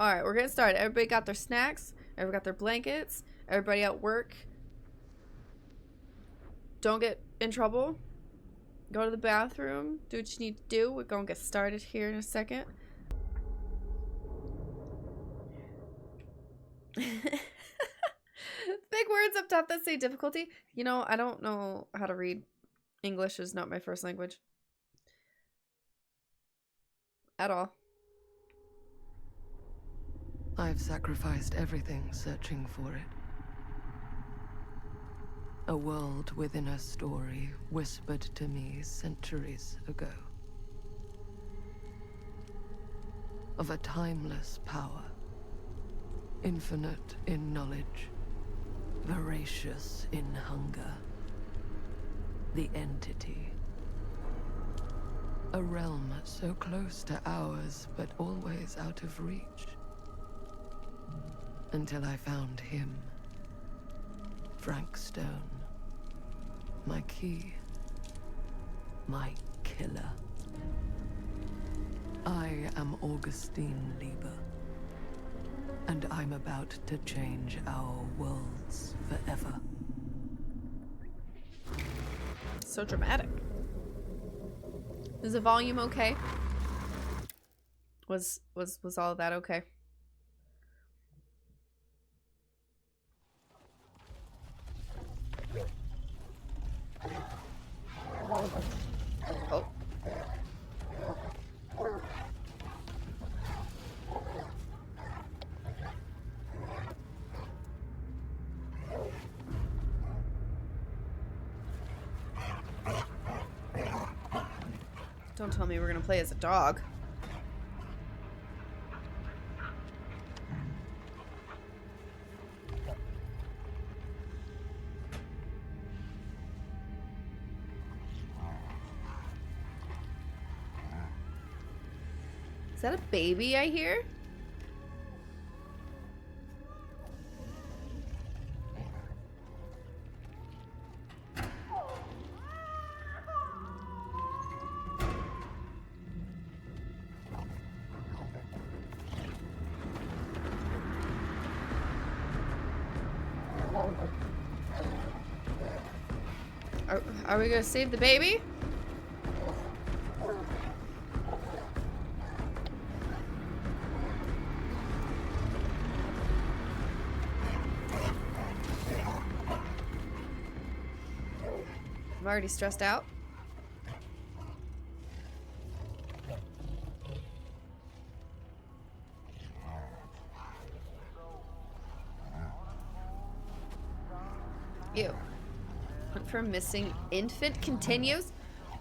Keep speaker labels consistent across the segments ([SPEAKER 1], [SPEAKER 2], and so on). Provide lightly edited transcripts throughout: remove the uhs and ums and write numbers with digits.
[SPEAKER 1] All right, we're getting started. Everybody got their snacks. Everybody got their blankets. Everybody at work. Don't get in trouble. Go to the bathroom. Do what you need to do. We're going to get started here in a second. Big words up top that say difficulty. You know, I don't know how to read. English is not my first language. At all.
[SPEAKER 2] I've sacrificed everything searching for it. A world within a story whispered to me centuries ago. Of a timeless power. Infinite in knowledge. Voracious in hunger. The entity. A realm so close to ours, but always out of reach. Until I found him. Frank Stone. My key. My killer. I am Augustine Lieber. And I'm about to change our worlds forever.
[SPEAKER 1] So dramatic. Is the volume okay? Was all that okay? Oh. Don't tell me we're gonna play as a dog. Is that a baby I hear? Are we gonna save the baby? I'm already stressed out. Ew. Hunt for missing infant continues?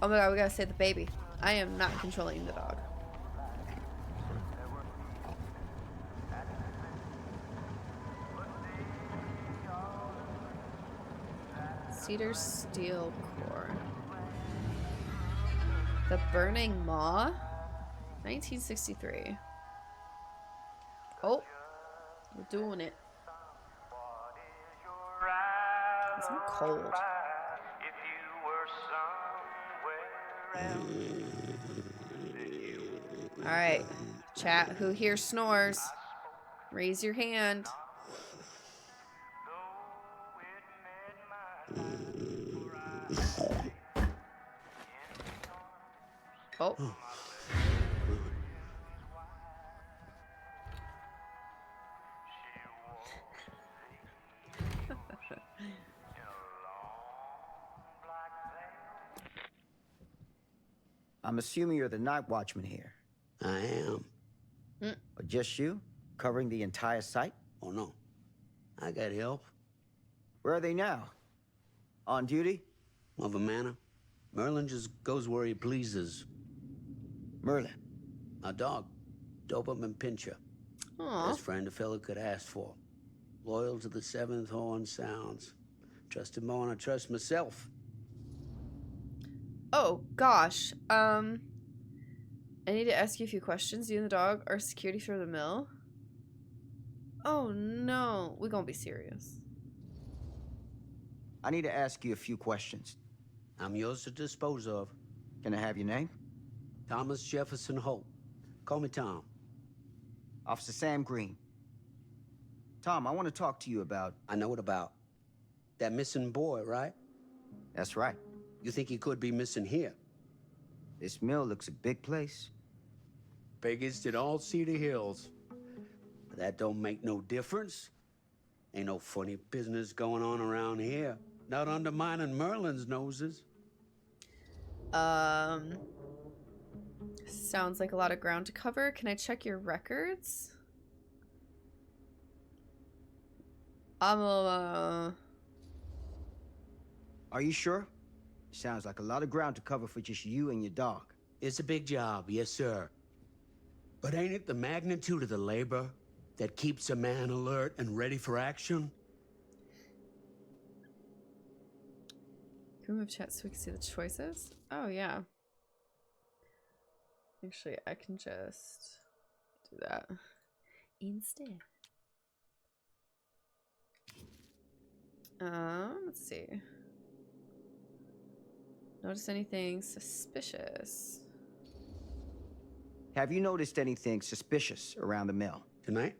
[SPEAKER 1] Oh my god, we gotta save the baby. I am not controlling the dog. Cedar steel core. The Burning Maw? 1963. Oh, we're doing it. I'm cold. Alright, chat, who here snores? Raise your hand. Oh.
[SPEAKER 3] I'm assuming you're the night watchman here.
[SPEAKER 4] I am.
[SPEAKER 3] Or just you? Covering the entire site?
[SPEAKER 4] Oh, no. I got help.
[SPEAKER 3] Where are they now? On duty?
[SPEAKER 4] Of a manner. Merlin just goes where he pleases.
[SPEAKER 3] Merlin?
[SPEAKER 4] A dog. Doberman Pinscher.
[SPEAKER 1] Aww.
[SPEAKER 4] Best friend a fella could ask for. Loyal to the seventh horn sounds. Trust him more than I trust myself.
[SPEAKER 1] Oh, gosh. I need to ask you a few questions. You and the dog are security for the mill? Oh, no. We're gonna be serious.
[SPEAKER 3] I need to ask you a few questions.
[SPEAKER 4] I'm yours to dispose of.
[SPEAKER 3] Can I have your name?
[SPEAKER 4] Thomas Jefferson Holt. Call me Tom.
[SPEAKER 3] Officer Sam Green. Tom, I want to talk to you about...
[SPEAKER 4] I know what about. That missing boy, right?
[SPEAKER 3] That's right.
[SPEAKER 4] You think he could be missing here?
[SPEAKER 3] This mill looks a big place.
[SPEAKER 4] Biggest in all Cedar Hills. But that don't make no difference. Ain't no funny business going on around here. Not undermining Merlin's noses.
[SPEAKER 1] Sounds like a lot of ground to cover. Can I check your records?
[SPEAKER 3] Are you sure? Sounds like a lot of ground to cover for just you and your dog.
[SPEAKER 4] It's a big job, yes, sir. But ain't it the magnitude of the labor that keeps a man alert and ready for action?
[SPEAKER 1] Can we move chat so we can see the choices? Oh, yeah. Actually, I can just do that instead. Let's see. Notice anything suspicious?
[SPEAKER 3] Have you noticed anything suspicious around the mill?
[SPEAKER 4] Tonight?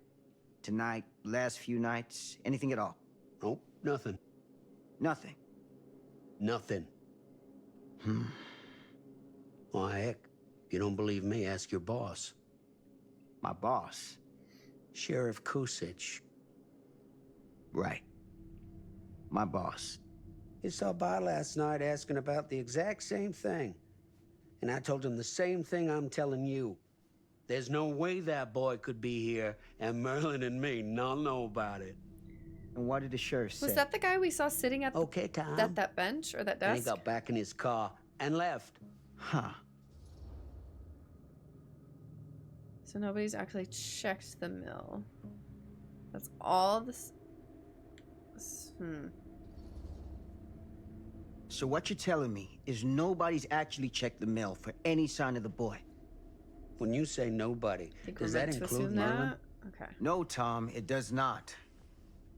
[SPEAKER 3] Tonight, last few nights, anything at all?
[SPEAKER 4] Nope, nothing.
[SPEAKER 3] Nothing.
[SPEAKER 4] Nothing. Why, heck, if you don't believe me, ask your boss.
[SPEAKER 3] My boss?
[SPEAKER 4] Sheriff Kusich.
[SPEAKER 3] Right. My boss.
[SPEAKER 4] He stopped by last night asking about the exact same thing. And I told him the same thing I'm telling you. There's no way that boy could be here, and Merlin and me not know about it.
[SPEAKER 3] And what did the sheriff say?
[SPEAKER 1] Was that the guy we saw sitting at
[SPEAKER 4] Okay, Tom.
[SPEAKER 1] that bench or that
[SPEAKER 4] And he
[SPEAKER 1] desk?
[SPEAKER 4] got back in his car and left.
[SPEAKER 3] Huh.
[SPEAKER 1] So nobody's actually checked the mill. That's all this.
[SPEAKER 3] So what you're telling me is nobody's actually checked the mill for any sign of the boy?
[SPEAKER 4] When you say nobody,
[SPEAKER 1] Think we're
[SPEAKER 4] does that
[SPEAKER 1] meant to
[SPEAKER 4] include
[SPEAKER 1] assume
[SPEAKER 4] Merlin?
[SPEAKER 1] that? Okay.
[SPEAKER 3] No, Tom, it does not.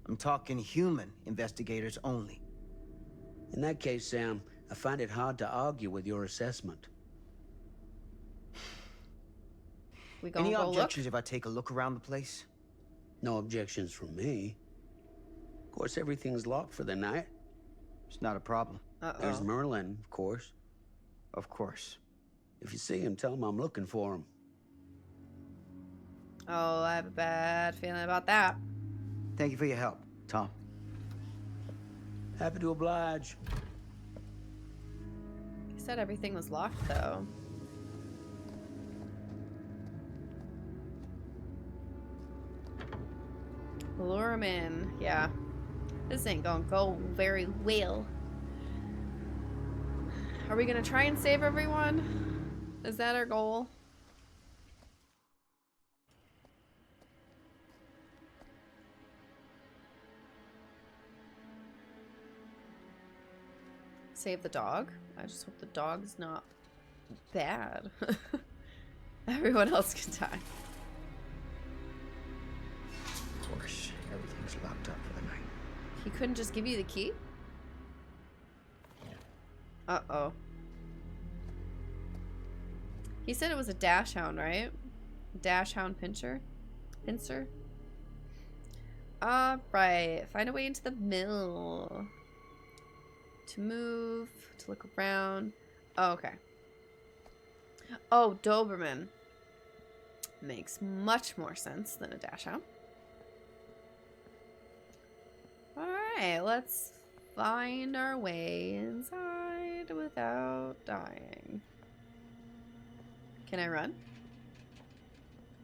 [SPEAKER 3] I'm talking human investigators only.
[SPEAKER 4] In that case, Sam, I find it hard to argue with your assessment.
[SPEAKER 1] We gonna
[SPEAKER 3] Any
[SPEAKER 1] go
[SPEAKER 3] objections
[SPEAKER 1] look?
[SPEAKER 3] if I take a look around the place?
[SPEAKER 4] No objections from me. Of course, everything's locked for the night.
[SPEAKER 3] It's not a problem.
[SPEAKER 4] There's
[SPEAKER 1] Uh-oh.
[SPEAKER 4] Merlin, of course.
[SPEAKER 3] Of course.
[SPEAKER 4] If you see him, tell him I'm looking for him.
[SPEAKER 1] Oh, I have a bad feeling about that.
[SPEAKER 3] Thank you for your help, Tom.
[SPEAKER 4] Happy to oblige.
[SPEAKER 1] He said everything was locked, though. Lure him in. Yeah. This ain't gonna go very well. Are we gonna try and save everyone? Is that our goal? Save the dog? I just hope the dog's not bad. Everyone else can die.
[SPEAKER 3] Of course, everything's locked up for the night.
[SPEAKER 1] He couldn't just give you the key? Uh-oh. He said it was a dash hound, right? Dash hound pincher? Pincer? Alright. Find a way into the mill. To move. To look around. Oh, okay. Oh, Doberman. Makes much more sense than a dash hound. Alright, let's find our way inside without dying. Can I run?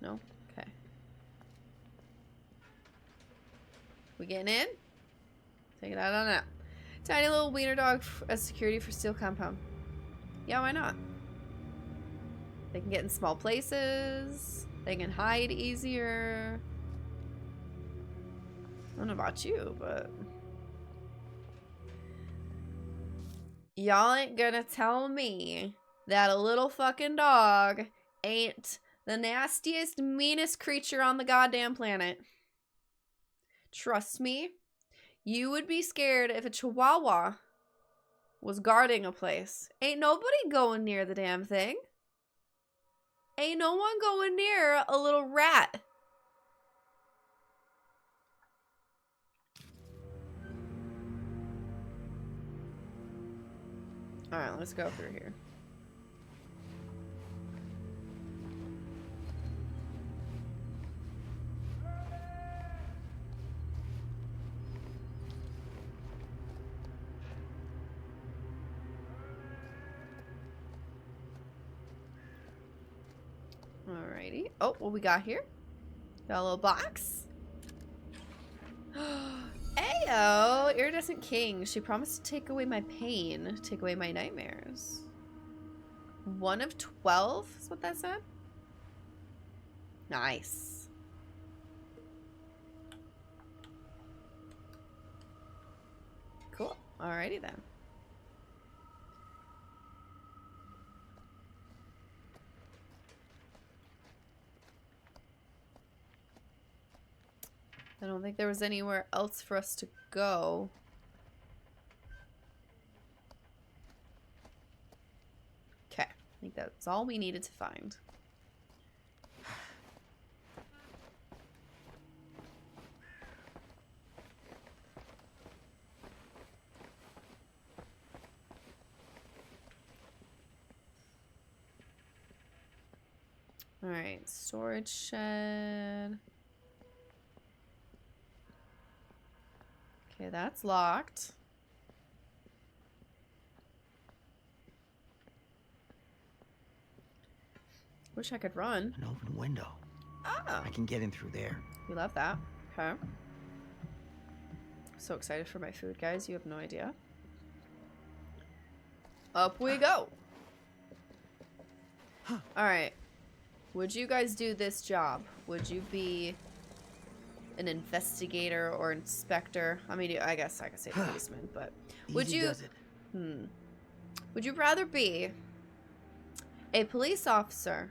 [SPEAKER 1] No? Okay. We getting in? Take it out on that. Tiny little wiener dog as security for steel compound. Yeah, why not? They can get in small places. They can hide easier. I don't know about you, but y'all ain't gonna tell me that a little fucking dog ain't the nastiest, meanest creature on the goddamn planet. Trust me, you would be scared if a chihuahua was guarding a place. Ain't nobody going near the damn thing. Ain't no one going near a little rat Alright, let's go through here. Alrighty. Oh, what we got here? Got a little box. Ayo! Iridescent King. She promised to take away my pain. Take away my nightmares. 1 of 12 is what that said? Nice. Cool. Alrighty then. I don't think there was anywhere else for us to go. Okay, I think that's all we needed to find. All right, storage shed. Okay, that's locked. Wish I could run.
[SPEAKER 3] An open window.
[SPEAKER 1] Oh,
[SPEAKER 3] I can get in through there.
[SPEAKER 1] we love that. Okay. So excited for my food, guys. You have no idea. Up we go. All right. Would you guys do this job? Would you be an investigator or inspector? I mean, I guess I could say policeman, but would
[SPEAKER 3] Easy
[SPEAKER 1] you?
[SPEAKER 3] does it.
[SPEAKER 1] Would you rather be a police officer,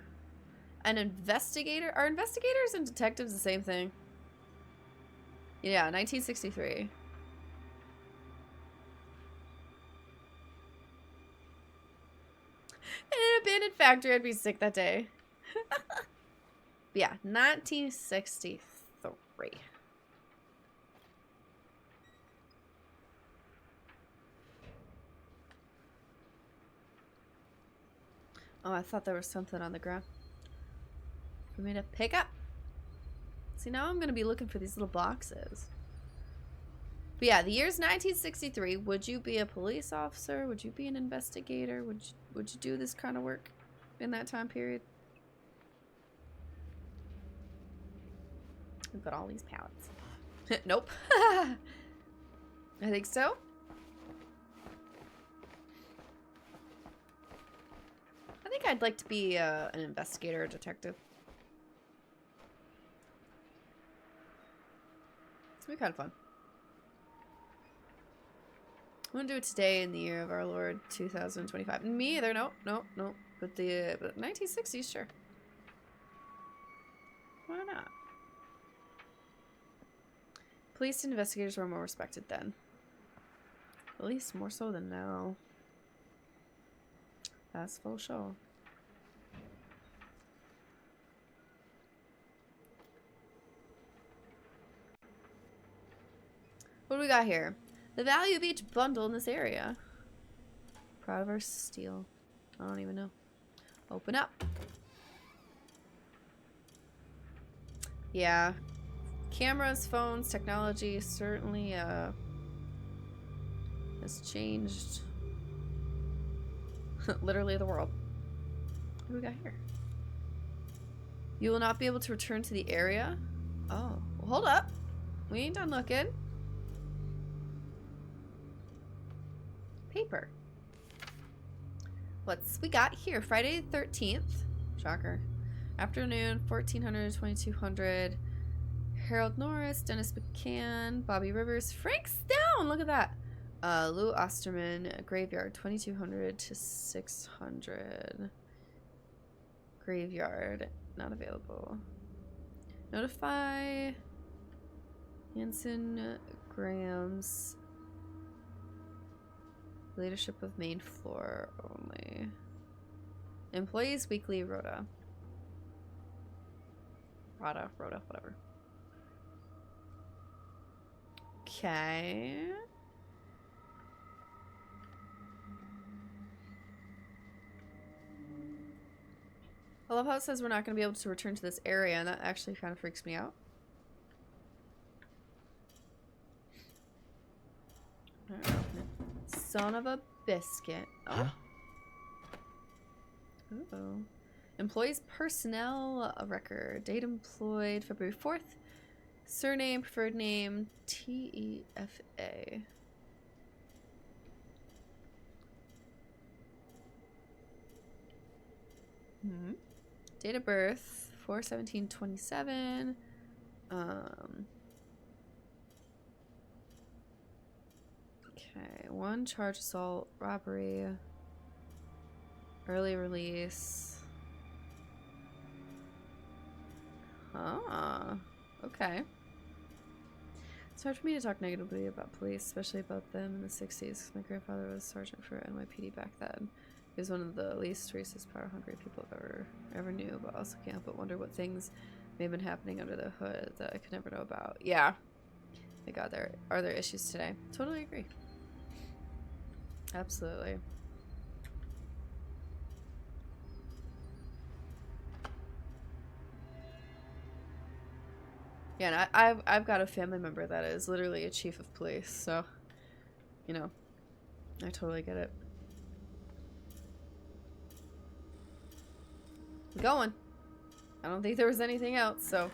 [SPEAKER 1] an investigator? Are investigators and detectives the same thing? Yeah, 1963. In an abandoned factory, I'd be sick that day. But yeah, 1963. Oh, I thought there was something on the ground for me to pick up. See, now I'm going to be looking for these little boxes. But yeah, the year's 1963. Would you be a police officer? Would you be an investigator? Would you do this kind of work in that time period? We've got all these pallets. Nope. I think so. I think I'd like to be an investigator or detective. It's gonna be kind of fun. I'm gonna do it today in the year of our Lord 2025. Me either. No. But the 1960s, sure. Why not? Police and investigators were more respected then. At least more so than now. That's full show. What do we got here? The value of each bundle in this area. Proud of our steel. I don't even know. Open up. Yeah. Cameras, phones, technology certainly has changed literally the world. What do we got here? You will not be able to return to the area. Oh, well, hold up. We ain't done looking. Paper. What's we got here? Friday the 13th. Shocker. Afternoon, 1400, 2200. Harold Norris, Dennis McCann, Bobby Rivers, Frank Stone. Look at that. Lou Osterman, Graveyard, 2200 to 600. Graveyard, not available. Notify Hanson Graham's leadership of main floor only. Employees weekly rota, whatever. Okay. I love how it says we're not going to be able to return to this area, and that actually kind of freaks me out. Alright, open it. Son of a biscuit. Oh.
[SPEAKER 3] Huh?
[SPEAKER 1] Uh-oh. Employees personnel record. Date employed February 4th. Surname, preferred name, TEFA. Date of birth, 4/17/27. Okay, 1 charge assault, robbery, early release. Ah, okay. It's hard for me to talk negatively about police, especially about them in the 60s. My grandfather was sergeant for NYPD back then. He was one of the least racist, power-hungry people I've ever knew, but I also can't but wonder what things may have been happening under the hood that I could never know about. Yeah. My God, there are issues today. Totally agree. Absolutely. Yeah, and I've got a family member that is literally a chief of police, so, you know, I totally get it. I'm going. I don't think there was anything else, so.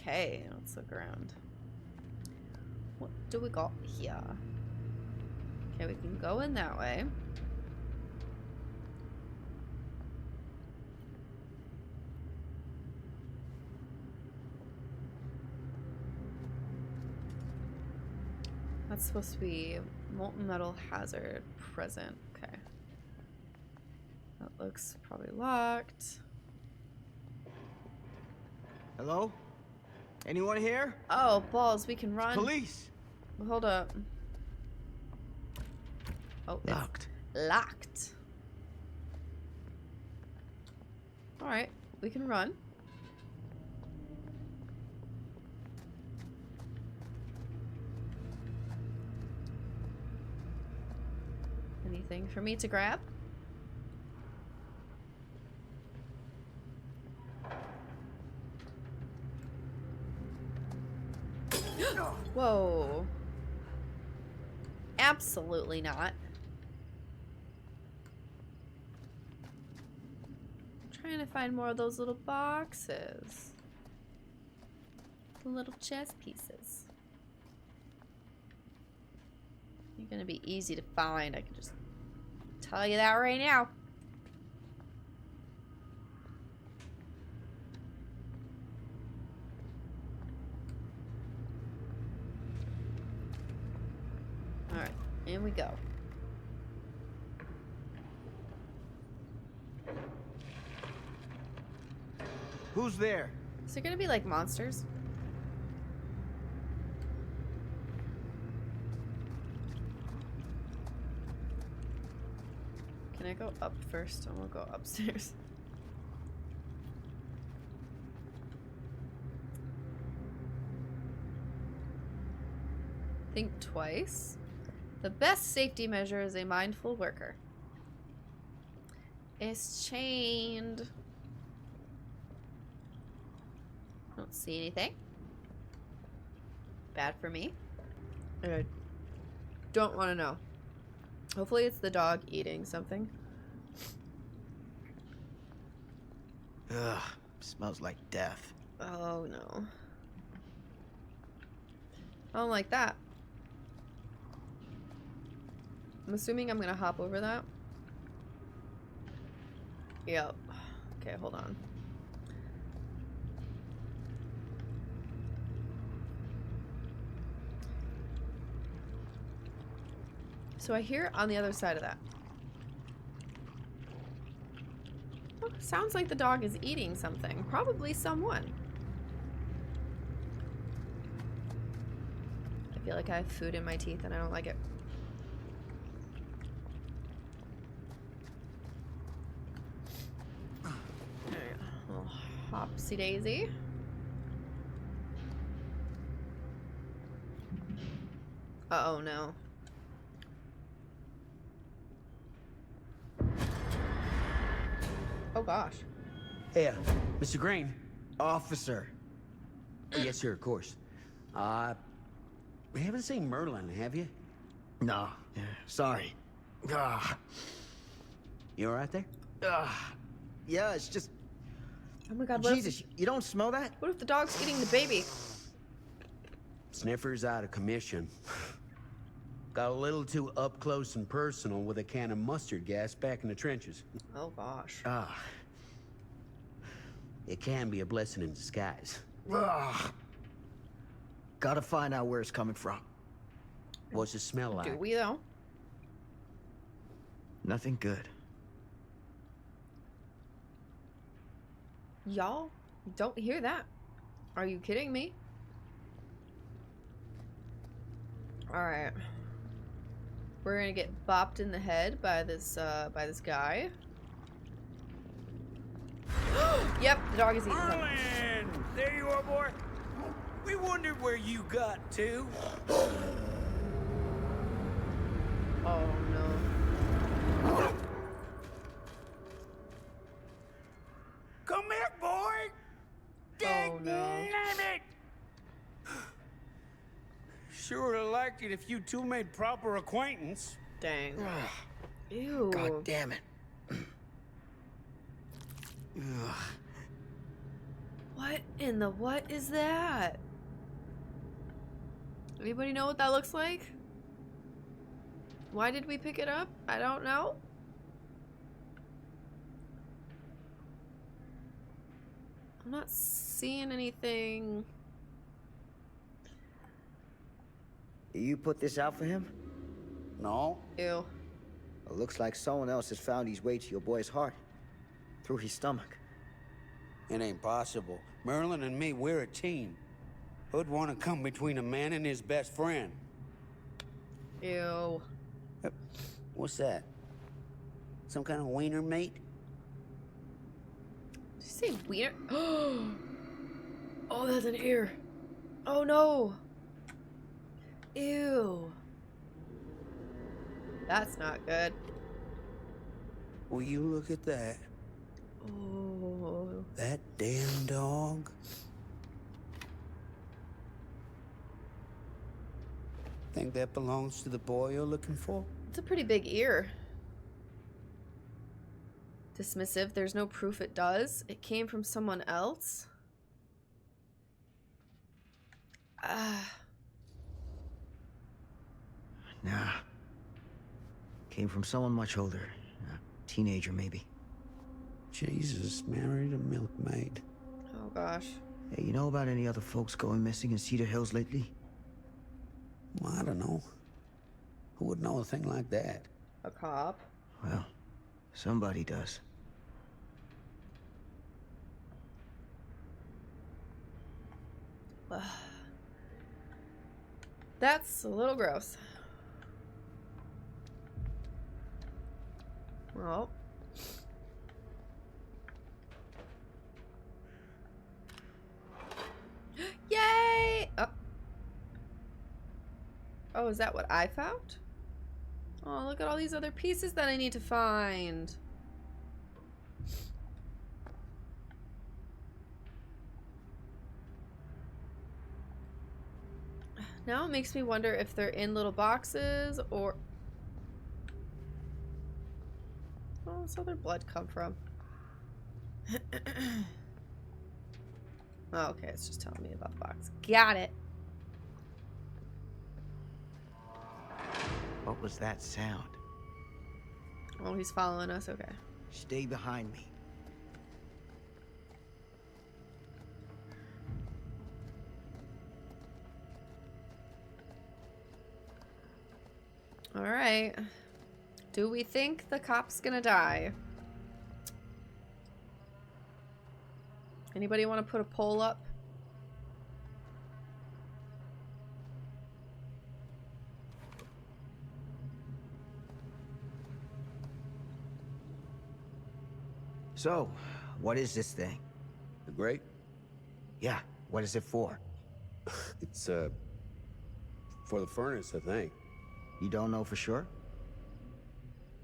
[SPEAKER 1] Okay, let's look around. What do we got here? Okay, we can go in that way. That's supposed to be molten metal hazard present. Okay. That looks probably locked.
[SPEAKER 3] Hello? Anyone here?
[SPEAKER 1] Oh, balls, we can run.
[SPEAKER 3] Police!
[SPEAKER 1] Hold up. Oh, it's
[SPEAKER 3] Locked.
[SPEAKER 1] locked. Alright, we can run. Anything for me to grab? Whoa. Absolutely not. I'm trying to find more of those little boxes. The little chess pieces. They're gonna be easy to find. I can just tell you that right now. Alright, in we go.
[SPEAKER 3] Who's there?
[SPEAKER 1] Is there gonna be like monsters? Can I go up first? I'm gonna go upstairs. Think twice. The best safety measure is a mindful worker. It's chained. Don't see anything. Bad for me. I don't want to know. Hopefully it's the dog eating something.
[SPEAKER 3] Ugh, smells like death.
[SPEAKER 1] Oh no. I don't like that. I'm assuming I'm gonna hop over that. Yep. Okay, hold on. So I hear on the other side of that. Oh, sounds like the dog is eating something. Probably someone. I feel like I have food in my teeth and I don't like it. Hopsy daisy. Uh-oh, no. Oh, gosh.
[SPEAKER 4] Hey, Mr. Green.
[SPEAKER 3] Officer.
[SPEAKER 4] Oh, yes, sir, of course. We haven't seen Merlin, have you?
[SPEAKER 3] No. Yeah, sorry. Ah.
[SPEAKER 4] You all right there?
[SPEAKER 3] Yeah, it's just...
[SPEAKER 1] Oh my god,
[SPEAKER 3] Jesus, you don't smell that?
[SPEAKER 1] what if the dog's eating the baby?
[SPEAKER 4] Sniffer's out of commission. Got a little too up close and personal with a can of mustard gas back in the trenches.
[SPEAKER 1] Oh gosh.
[SPEAKER 4] It can be a blessing in disguise.
[SPEAKER 3] Gotta find out where it's coming from.
[SPEAKER 4] What's it smell like?
[SPEAKER 1] Do we though?
[SPEAKER 3] Nothing good.
[SPEAKER 1] Y'all don't hear that. Are you kidding me? Alright. We're gonna get bopped in the head by this guy. Yep, the dog is eating something.
[SPEAKER 5] Merlin! There you are, boy. We wondered where you got to.
[SPEAKER 1] Oh no.
[SPEAKER 5] Come back, boy!
[SPEAKER 1] Oh no.
[SPEAKER 5] Damn it! Sure would have liked it if you two made proper acquaintance.
[SPEAKER 1] Dang. Ew.
[SPEAKER 3] God damn it.
[SPEAKER 1] What in the what is that? Anybody know what that looks like? Why did we pick it up? I don't know. I'm not seeing anything.
[SPEAKER 3] You put this out for him?
[SPEAKER 4] No.
[SPEAKER 1] Ew.
[SPEAKER 3] It looks like someone else has found his way to your boy's heart. Through his stomach.
[SPEAKER 4] It ain't possible. Merlin and me, we're a team. Who'd want to come between a man and his best friend?
[SPEAKER 1] Ew.
[SPEAKER 4] What's that? Some kind of wiener mate?
[SPEAKER 1] Did you say wiener? Oh, that's an ear. Oh no. Ew. That's not good.
[SPEAKER 4] Will you look at that?
[SPEAKER 1] Oh.
[SPEAKER 4] That damn dog? Think that belongs to the boy you're looking for?
[SPEAKER 1] It's a pretty big ear. Dismissive. There's no proof it does. It came from someone else.
[SPEAKER 3] Nah. Came from someone much older. A teenager, maybe.
[SPEAKER 4] Jesus, married a milkmaid.
[SPEAKER 1] Oh gosh.
[SPEAKER 3] Hey, you know about any other folks going missing in Cedar Hills lately?
[SPEAKER 4] Well, I don't know. Who would know a thing like that?
[SPEAKER 1] A cop.
[SPEAKER 3] Well, somebody does.
[SPEAKER 1] That's a little gross. Well. Yay! Oh. Oh, is that what I found? Oh, look at all these other pieces that I need to find. Now it makes me wonder if they're in little boxes or... Oh, where's other blood come from? Oh, okay, it's just telling me about the box. Got it.
[SPEAKER 3] What was that sound?
[SPEAKER 1] Oh, he's following us. Okay.
[SPEAKER 3] Stay behind me.
[SPEAKER 1] All right. Do we think the cop's gonna die? Anybody want to put a poll up?
[SPEAKER 3] So, what is this thing?
[SPEAKER 4] The grate?
[SPEAKER 3] Yeah, what is it for?
[SPEAKER 4] It's, for the furnace, I think.
[SPEAKER 3] You don't know for sure?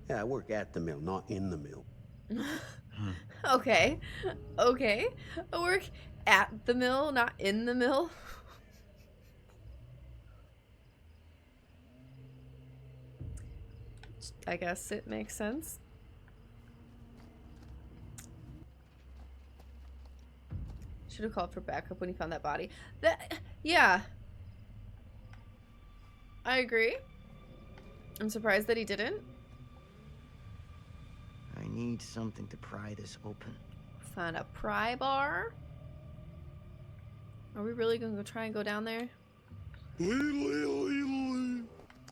[SPEAKER 4] Yeah, I work at the mill, not in the mill.
[SPEAKER 1] Okay. Okay. I work at the mill, not in the mill. I guess it makes sense. Should have called for backup when he found that body. Yeah. I agree. I'm surprised that he didn't.
[SPEAKER 3] I need something to pry this open.
[SPEAKER 1] Find a pry bar. Are we really gonna go try and go down there? We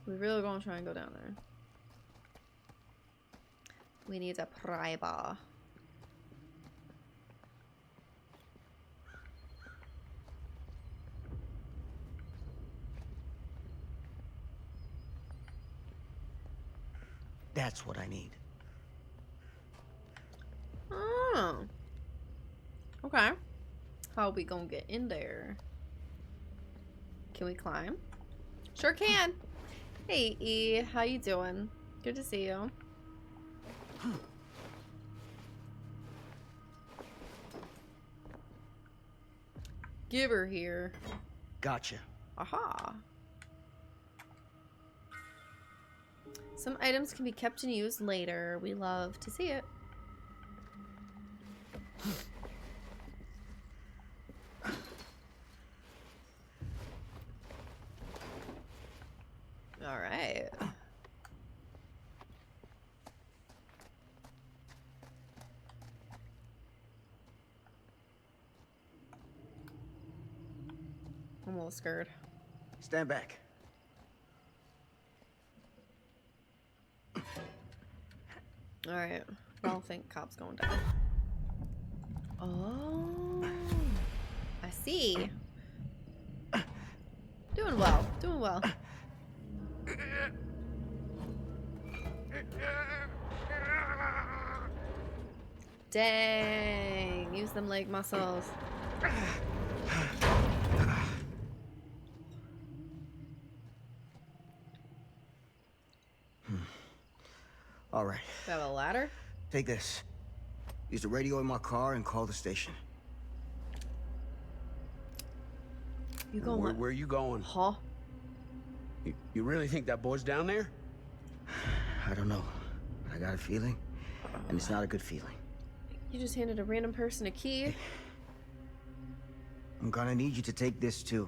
[SPEAKER 1] really gonna try and go down there. We need a pry bar.
[SPEAKER 3] That's what I need.
[SPEAKER 1] Oh. Okay. How are we gonna get in there? Can we climb? Sure can. Hey, E. How you doing? Good to see you. Give her here.
[SPEAKER 3] Gotcha.
[SPEAKER 1] Aha. Some items can be kept and used later. We love to see it. All right. I'm a little scared.
[SPEAKER 3] Stand back.
[SPEAKER 1] All right. I don't think cops going down. Oh, I see. Doing well. Doing well. Dang. Use them leg muscles.
[SPEAKER 3] All right.
[SPEAKER 1] We have a ladder?
[SPEAKER 3] Take this. Use the radio in my car and call the station.
[SPEAKER 1] You going?
[SPEAKER 4] Where are you going?
[SPEAKER 1] Huh?
[SPEAKER 4] You really think that boy's down there?
[SPEAKER 3] I don't know. I got a feeling, and it's not a good feeling.
[SPEAKER 1] You just handed a random person a key.
[SPEAKER 3] I'm gonna need you to take this too.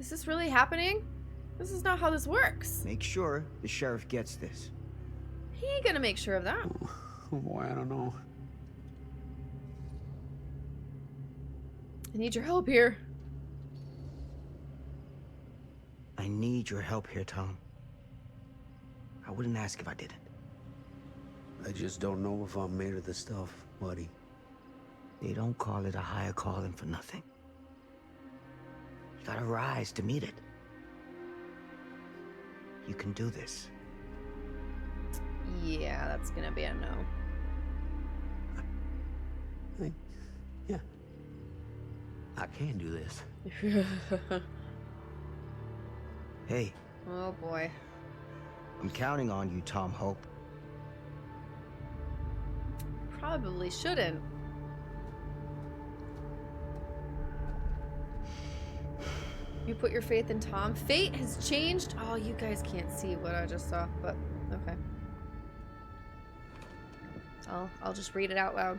[SPEAKER 1] Is this really happening? This is not how this works.
[SPEAKER 3] Make sure the sheriff gets this.
[SPEAKER 1] He ain't gonna make sure of that.
[SPEAKER 4] Oh boy, I don't know.
[SPEAKER 1] I need your help here.
[SPEAKER 3] I need your help here, Tom. I wouldn't ask if I didn't.
[SPEAKER 4] I just don't know if I'm made of the stuff, buddy.
[SPEAKER 3] They don't call it a higher calling for nothing. You gotta rise to meet it. You can do this.
[SPEAKER 1] Yeah, that's gonna be a no.
[SPEAKER 4] Yeah. I can do this.
[SPEAKER 3] Hey,
[SPEAKER 1] Oh boy.
[SPEAKER 3] I'm counting on you, Tom Hope.
[SPEAKER 1] Probably shouldn't. You put your faith in Tom. Fate has changed. Oh, you guys can't see what I just saw, but okay. I'll just read it out loud.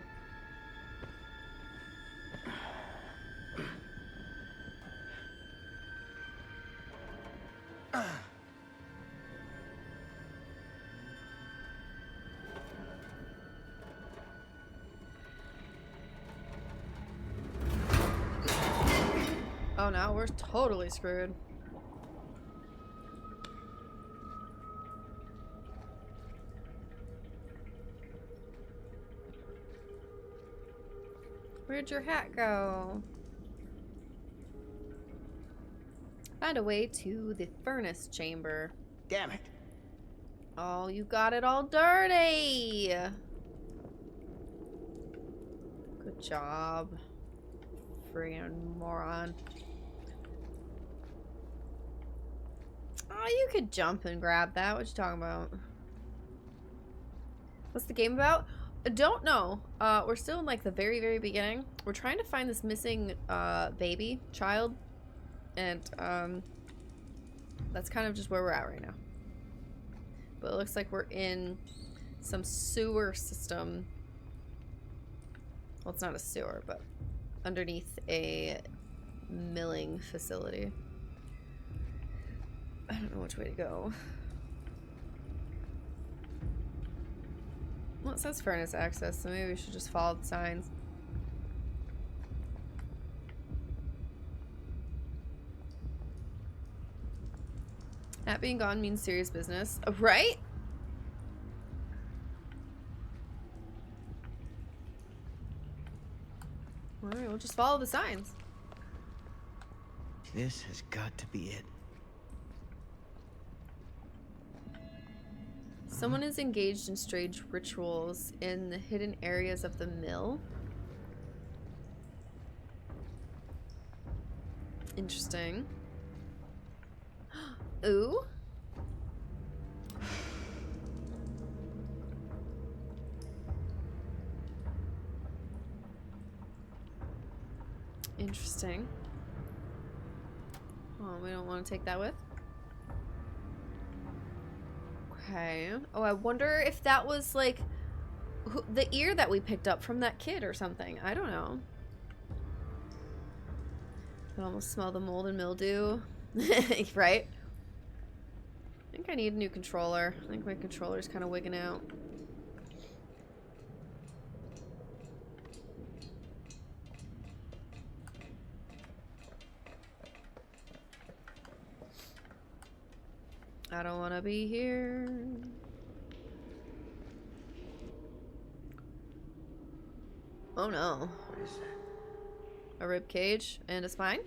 [SPEAKER 1] Oh, now we're totally screwed. Where'd your hat go? Find a way to the furnace chamber.
[SPEAKER 3] Damn it.
[SPEAKER 1] Oh, you got it all dirty. Good job. friggin' moron. Oh, you could jump and grab that. What you talking about? What's the game about? I don't know. We're still in like the very, very beginning. We're trying to find this missing child. And that's kind of just where we're at right now. But it looks like we're in some sewer system. Well, it's not a sewer, but underneath a milling facility. I don't know which way to go. Well, it says furnace access, so maybe we should just follow the signs. That being gone means serious business. Right? Alright, we'll just follow the signs.
[SPEAKER 3] This has got to be it.
[SPEAKER 1] Someone is engaged in strange rituals in the hidden areas of the mill. Interesting. Ooh. Interesting. Oh, we don't want to take that with. Okay. Oh, I wonder if that was like the ear that we picked up from that kid or something. I don't know. I can almost smell the mold and mildew. Right? I think I need a new controller. I think my controller's kind of wigging out. I don't want to be here. Oh no.
[SPEAKER 3] What is that?
[SPEAKER 1] A rib cage and a spine?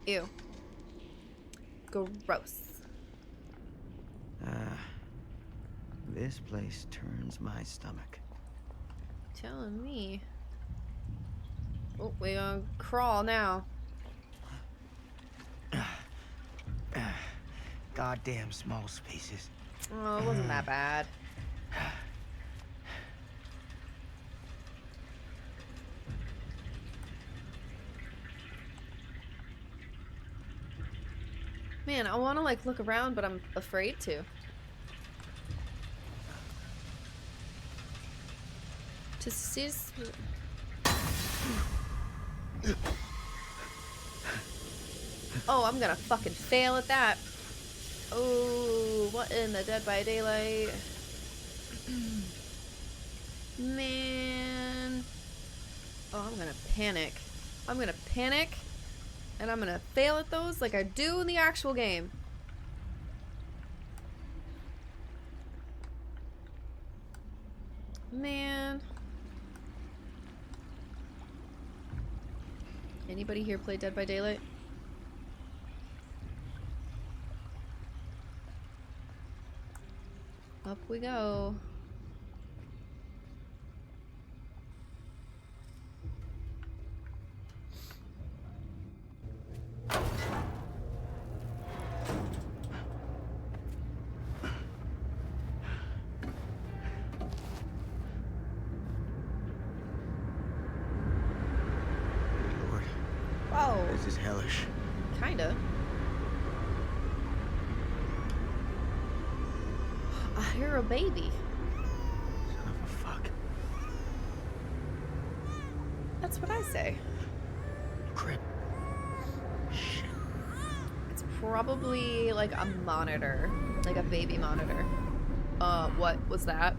[SPEAKER 1] Ew. Gross.
[SPEAKER 3] This place turns my stomach.
[SPEAKER 1] Telling me. Oh, we gonna crawl now.
[SPEAKER 3] Goddamn small spaces.
[SPEAKER 1] Oh, it wasn't that bad. Man, I want to like look around, but I'm afraid to. To see. Oh, I'm gonna fucking fail at that. Oh, what in the Dead by Daylight? Man. Oh, I'm gonna panic. I'm gonna panic. And I'm gonna fail at those like I do in the actual game. Man. Anybody here play Dead by Daylight? Up we go.
[SPEAKER 3] Lord,
[SPEAKER 1] Whoa.
[SPEAKER 3] this is hellish.
[SPEAKER 1] Kinda. I hear a baby.
[SPEAKER 3] Son of a fuck.
[SPEAKER 1] That's what I say.
[SPEAKER 3] Crap. Shit.
[SPEAKER 1] It's probably like a monitor. Like a baby monitor. What was that?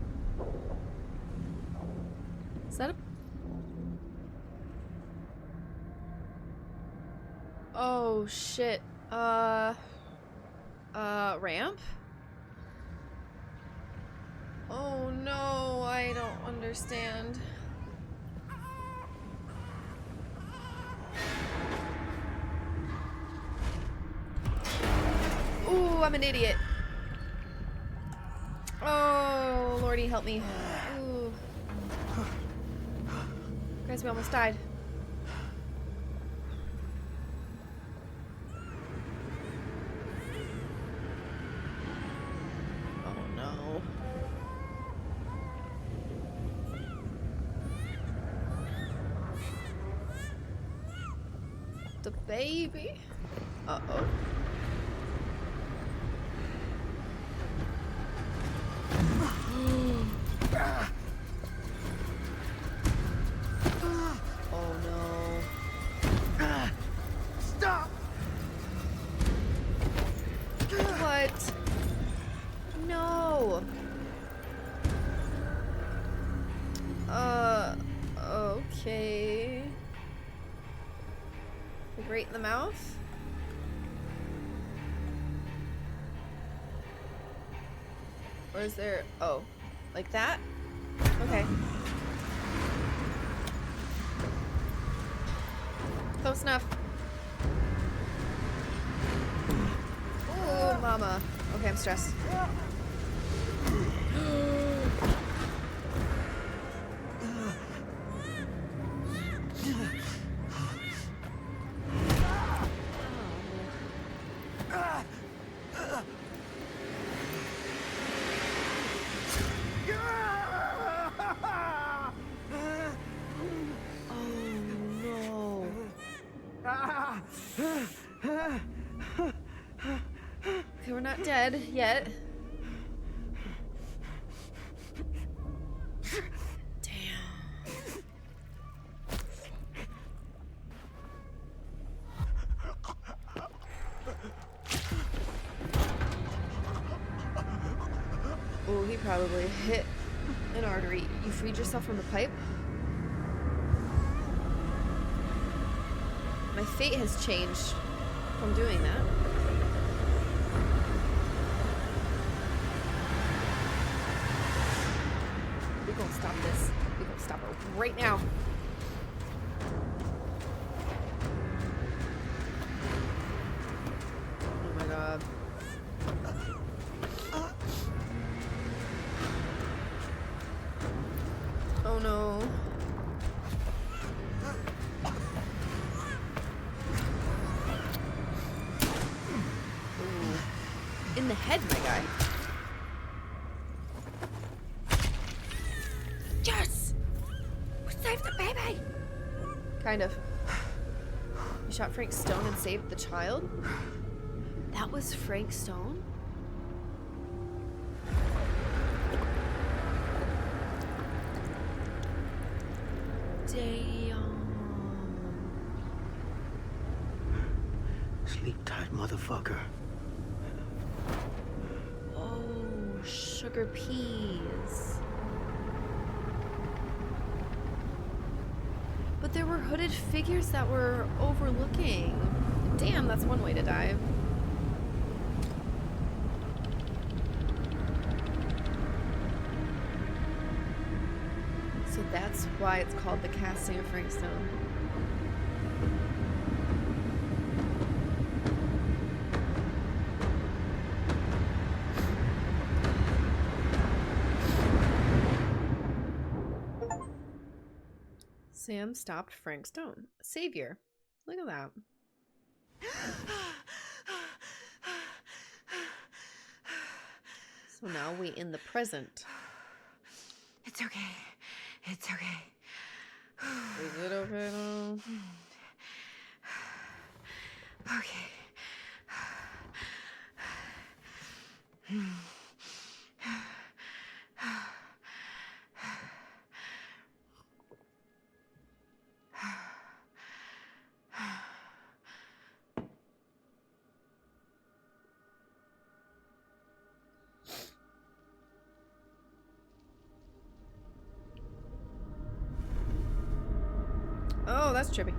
[SPEAKER 1] Is that a... Oh, shit. Ramp? Oh no, I don't understand. Ooh, I'm an idiot. Oh, Lordy, help me. Ooh. Christ, we almost died. Oh no. The baby. Uh-oh. Oh no.
[SPEAKER 3] Stop!
[SPEAKER 1] What? No. Okay. Like right in the mouth? Or is there... Oh. Like that? Okay. Close enough. Oh, mama. Okay, I'm stressed. Okay, we're not dead yet. Damn. Oh, he probably hit an artery. You freed yourself from the pipe? My fate has changed from doing that. We're gonna stop this. We're gonna stop it right now. Oh my god. Oh no. Ooh. In the head, my guy. Yes! We saved the baby! Kind of. You shot Frank Stone and saved the child? That was Frank Stone? Damn.
[SPEAKER 3] Sleep tight, motherfucker.
[SPEAKER 1] Oh, sugar peas. But there were hooded figures that were overlooking. Damn, that's one way to die. So that's why it's called the casting of Frank Stone. Sam stopped Frank Stone. Savior. Look at that. So now we in the present.
[SPEAKER 6] It's okay. It's okay.
[SPEAKER 1] Is it okay now?
[SPEAKER 6] Okay.
[SPEAKER 1] Oh, that's trippy.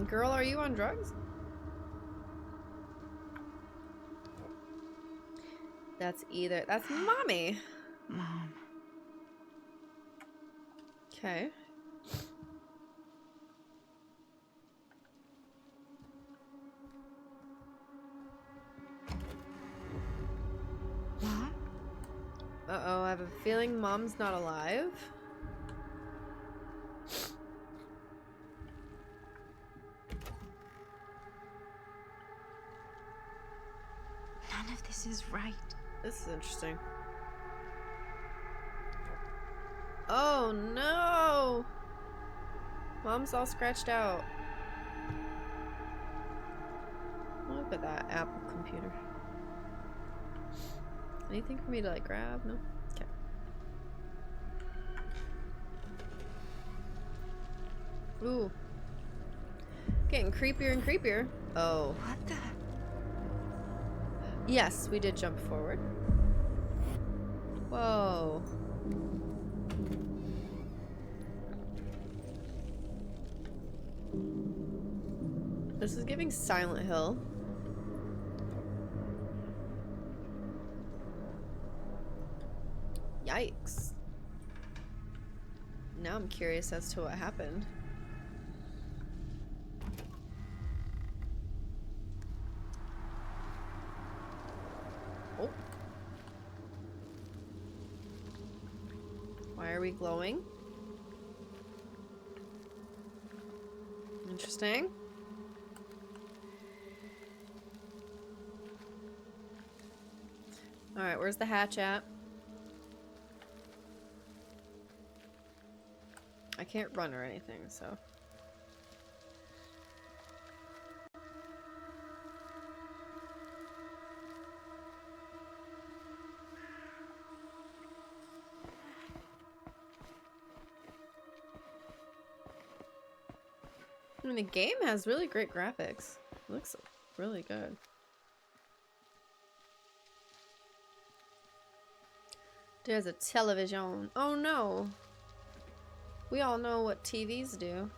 [SPEAKER 1] Girl, are you on drugs? That's mommy.
[SPEAKER 6] Mom.
[SPEAKER 1] Okay.
[SPEAKER 6] Mom?
[SPEAKER 1] Uh-oh, I have a feeling Mom's not alive.
[SPEAKER 6] None of this is right.
[SPEAKER 1] This is interesting. Oh no! Mom's all scratched out. Look at that Apple computer. Anything for me to like grab? No? Okay. Ooh. Getting creepier and creepier. Oh.
[SPEAKER 6] What the?
[SPEAKER 1] Yes, we did jump forward. Whoa. This is giving Silent Hill. Yikes. Now I'm curious as to what happened. Oh. Why are we glowing? Interesting. Alright, where's the hatch at? I can't run or anything, so. I mean, the game has really great graphics. It looks really good. There's a television. Oh no. We all know what TVs do.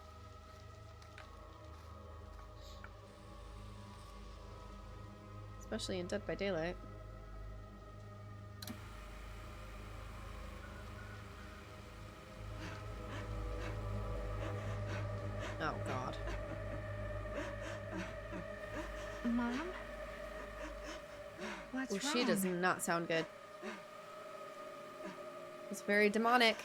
[SPEAKER 1] Especially in Dead by Daylight. Oh god.
[SPEAKER 6] Mom? What's
[SPEAKER 1] Oh,
[SPEAKER 6] wrong?
[SPEAKER 1] she does not sound good. It's very demonic.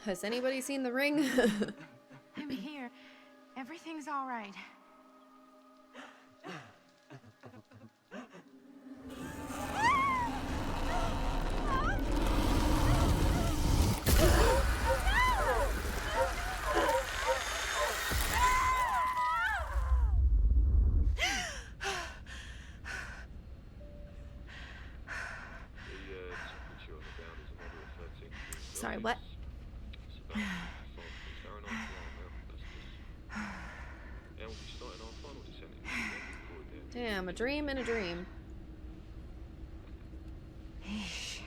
[SPEAKER 1] Has anybody seen The Ring?
[SPEAKER 6] I'm here. Everything's all right.
[SPEAKER 1] Sorry, what? Damn, a dream in a dream.
[SPEAKER 6] Eesh.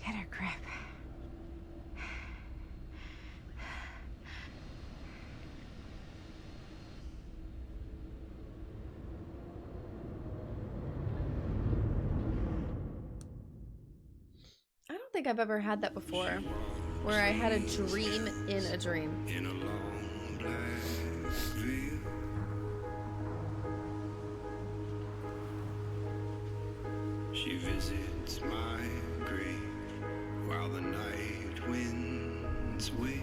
[SPEAKER 6] Get a grip.
[SPEAKER 1] I don't think I've ever had that before, where I had a dream in a dream.
[SPEAKER 7] In a long black veil, she visits my grave while the night winds wail.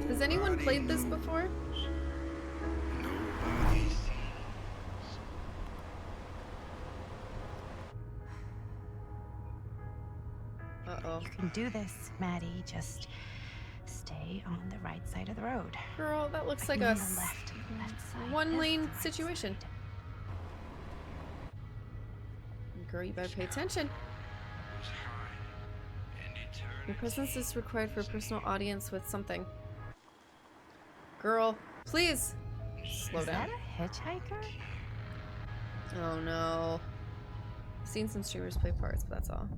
[SPEAKER 1] Has anyone played this before?
[SPEAKER 7] Nobody sees.
[SPEAKER 1] Uh-oh.
[SPEAKER 6] You can do this, Maddie. Just stay on the right side of the road.
[SPEAKER 1] Girl, that looks like
[SPEAKER 6] On
[SPEAKER 1] a
[SPEAKER 6] the left side.
[SPEAKER 1] one-lane
[SPEAKER 6] That's the right
[SPEAKER 1] situation.
[SPEAKER 6] side.
[SPEAKER 1] Girl, you better pay attention.
[SPEAKER 7] Was high and eternity.
[SPEAKER 1] Your presence is required for a personal audience with something. Girl, please. Slow
[SPEAKER 6] Is
[SPEAKER 1] down.
[SPEAKER 6] that a hitchhiker?
[SPEAKER 1] Oh no. I've seen some streamers play parts, but that's all.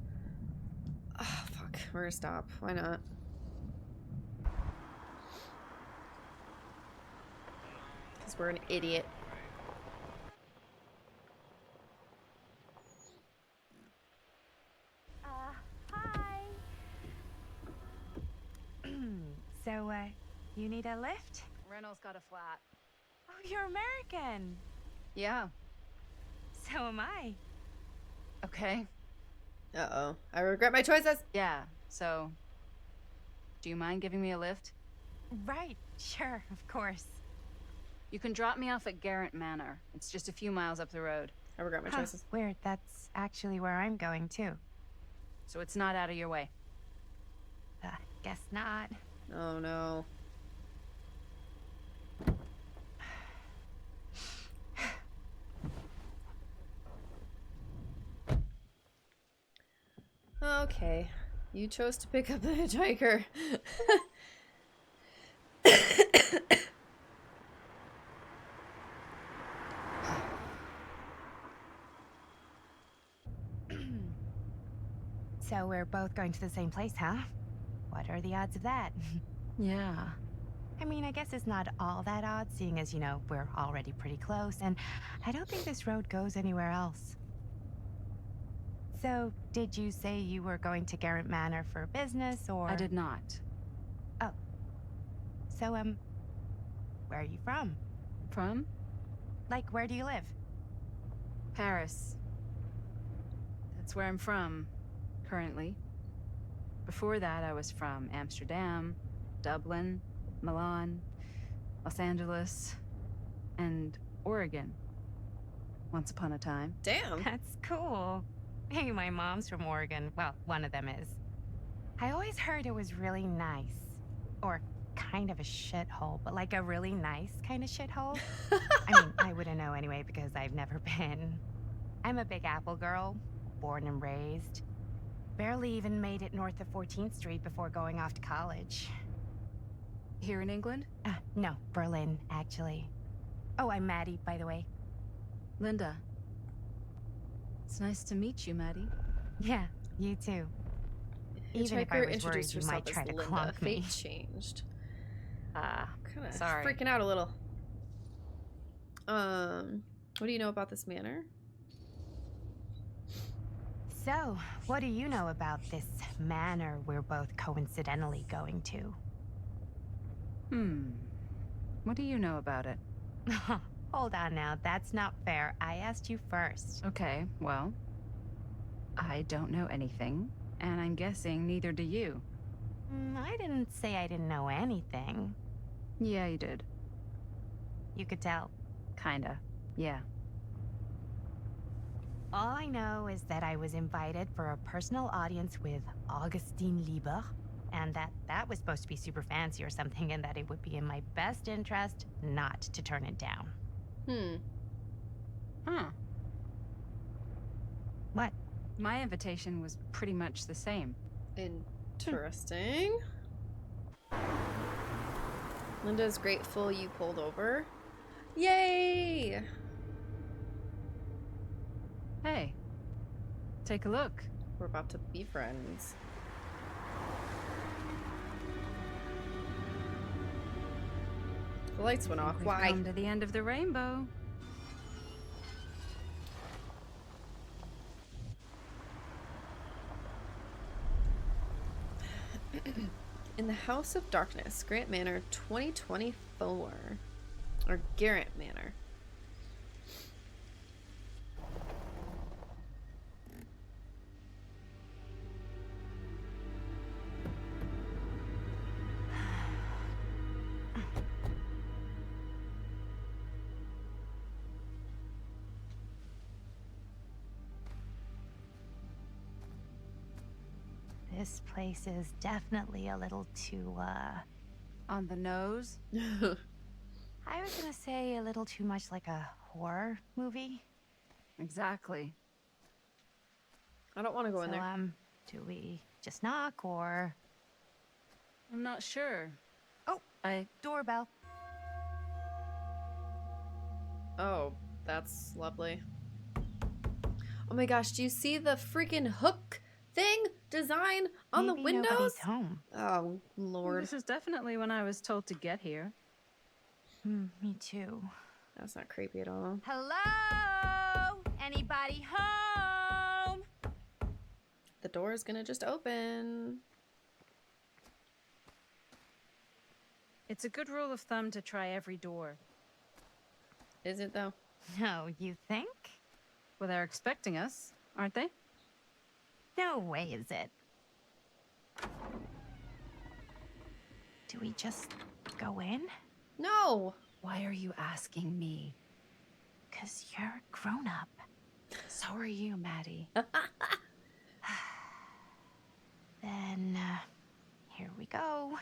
[SPEAKER 1] Oh, fuck. We're gonna stop. Why not? Because we're an idiot.
[SPEAKER 6] Hi. So, you need a lift?
[SPEAKER 8] Reynolds got a flat.
[SPEAKER 6] Oh, you're American.
[SPEAKER 8] Yeah.
[SPEAKER 6] So am I.
[SPEAKER 8] Okay.
[SPEAKER 1] Uh-oh. I regret my choices.
[SPEAKER 8] Yeah, so... Do you mind giving me a lift?
[SPEAKER 6] Right, sure, of course.
[SPEAKER 8] You can drop me off at Garrett Manor. It's just a few miles up the road.
[SPEAKER 1] I regret my choices.
[SPEAKER 6] Weird, that's actually where I'm going too.
[SPEAKER 8] So it's not out of your way.
[SPEAKER 6] Guess not.
[SPEAKER 1] Oh no. Okay. You chose to pick up the hitchhiker.
[SPEAKER 6] So we're both going to the same place, huh? What are the odds of that?
[SPEAKER 8] Yeah.
[SPEAKER 6] I mean, I guess it's not all that odd, seeing as, you know, we're already pretty close, and I don't think this road goes anywhere else. So, did you say you were going to Garrett Manor for business, or...?
[SPEAKER 8] I did not.
[SPEAKER 6] Oh. So, where are you from?
[SPEAKER 8] From?
[SPEAKER 6] Like, where do you live?
[SPEAKER 8] Paris. That's where I'm from, currently. Before that, I was from Amsterdam, Dublin, Milan, Los Angeles, and Oregon. Once upon a time.
[SPEAKER 1] Damn.
[SPEAKER 6] That's cool. Hey, my mom's from Oregon. Well, one of them is. I always heard it was really nice. Or kind of a shithole, but like a really nice kind of shithole. I mean, I wouldn't know anyway because I've never been. I'm a Big Apple girl, born and raised. Barely even made it north of 14th Street before going off to college.
[SPEAKER 8] Here in England?
[SPEAKER 6] No, Berlin, actually. Oh, I'm Maddie, by the way.
[SPEAKER 8] Linda. It's nice to meet you, Maddie.
[SPEAKER 6] Yeah, you too. Even if I was worried you might try to clunk me.
[SPEAKER 1] Fate changed. Kind of
[SPEAKER 8] Sorry.
[SPEAKER 1] freaking out a little. What do you know about this manor?
[SPEAKER 6] So, what do you know about this manor we're both coincidentally going to?
[SPEAKER 8] What do you know about it?
[SPEAKER 6] Hold on now, that's not fair. I asked you first.
[SPEAKER 8] Okay, well... I don't know anything, and I'm guessing neither do you.
[SPEAKER 6] I didn't say I didn't know anything.
[SPEAKER 8] Yeah, you did.
[SPEAKER 6] You could tell.
[SPEAKER 8] Kinda. Yeah.
[SPEAKER 6] All I know is that I was invited for a personal audience with Augustine Lieber, and that was supposed to be super fancy or something, and that it would be in my best interest not to turn it down.
[SPEAKER 8] Huh.
[SPEAKER 6] What?
[SPEAKER 8] My invitation was pretty much the same.
[SPEAKER 1] Interesting. Linda's grateful you pulled over. Yay!
[SPEAKER 8] Hey. Take a look.
[SPEAKER 1] We're about to be friends. The lights went off.
[SPEAKER 8] We've
[SPEAKER 1] Why?
[SPEAKER 8] come to the end of the rainbow.
[SPEAKER 1] In the House of Darkness, Grant Manor 2024. Or Garrett Manor.
[SPEAKER 6] This place is definitely a little too,
[SPEAKER 8] On the nose?
[SPEAKER 6] I was gonna say a little too much like a horror movie.
[SPEAKER 8] Exactly.
[SPEAKER 1] I don't want to go in there.
[SPEAKER 6] Do we just knock or...
[SPEAKER 8] I'm not sure.
[SPEAKER 6] Oh, doorbell.
[SPEAKER 1] Oh, that's lovely. Oh my gosh, do you see the freaking hook thing design on
[SPEAKER 6] Maybe
[SPEAKER 1] the windows?
[SPEAKER 6] nobody's home.
[SPEAKER 1] Oh, Lord.
[SPEAKER 8] This is definitely when I was told to get here.
[SPEAKER 6] Me too.
[SPEAKER 1] That's not creepy at all.
[SPEAKER 6] Hello? Anybody home?
[SPEAKER 1] The door is gonna just open.
[SPEAKER 8] It's a good rule of thumb to try every door.
[SPEAKER 1] Is it though?
[SPEAKER 6] No, you think?
[SPEAKER 8] Well, they're expecting us, aren't they?
[SPEAKER 6] No way is it. Do we just go in?
[SPEAKER 1] No.
[SPEAKER 8] Why are you asking me?
[SPEAKER 6] 'Cause you're a grown-up.
[SPEAKER 8] So are you, Maddie.
[SPEAKER 6] Then, here we go.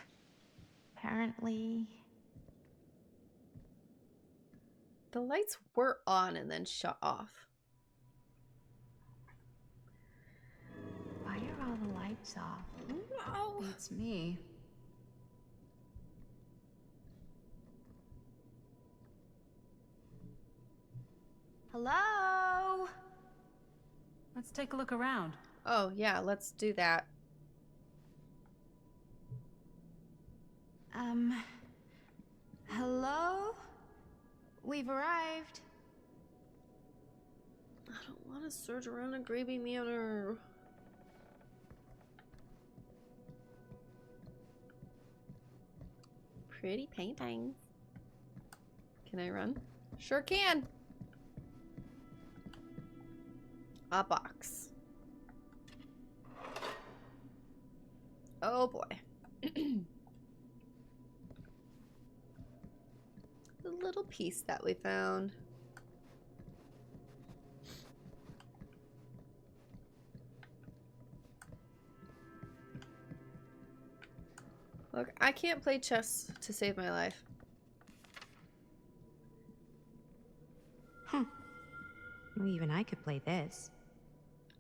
[SPEAKER 6] Apparently...
[SPEAKER 1] The lights were on and then shut off.
[SPEAKER 6] Why are all the lights off?
[SPEAKER 1] No.
[SPEAKER 8] Beats me.
[SPEAKER 6] Hello?
[SPEAKER 8] Let's take a look around.
[SPEAKER 1] Oh, yeah, let's do that.
[SPEAKER 6] Hello? We've arrived.
[SPEAKER 1] I don't want to search around a gravy manor. Pretty paintings. Can I run? Sure can. A box. Oh boy. The little piece that we found. Look, I can't play chess to save my life.
[SPEAKER 6] Well, even I could play this.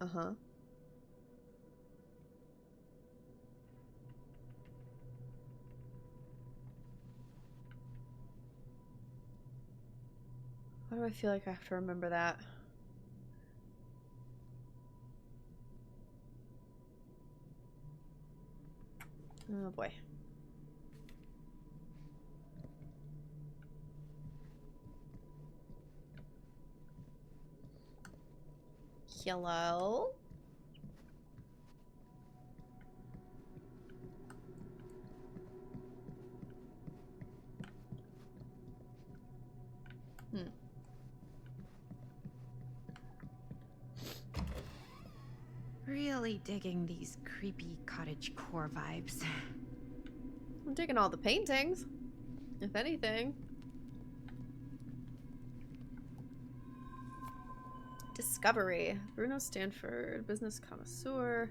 [SPEAKER 1] Uh-huh. Why do I feel like I have to remember that? Oh boy. Hello?
[SPEAKER 6] Really digging these creepy cottage core vibes.
[SPEAKER 1] I'm digging all the paintings, if anything. Discovery. Bruno Stanford, business connoisseur.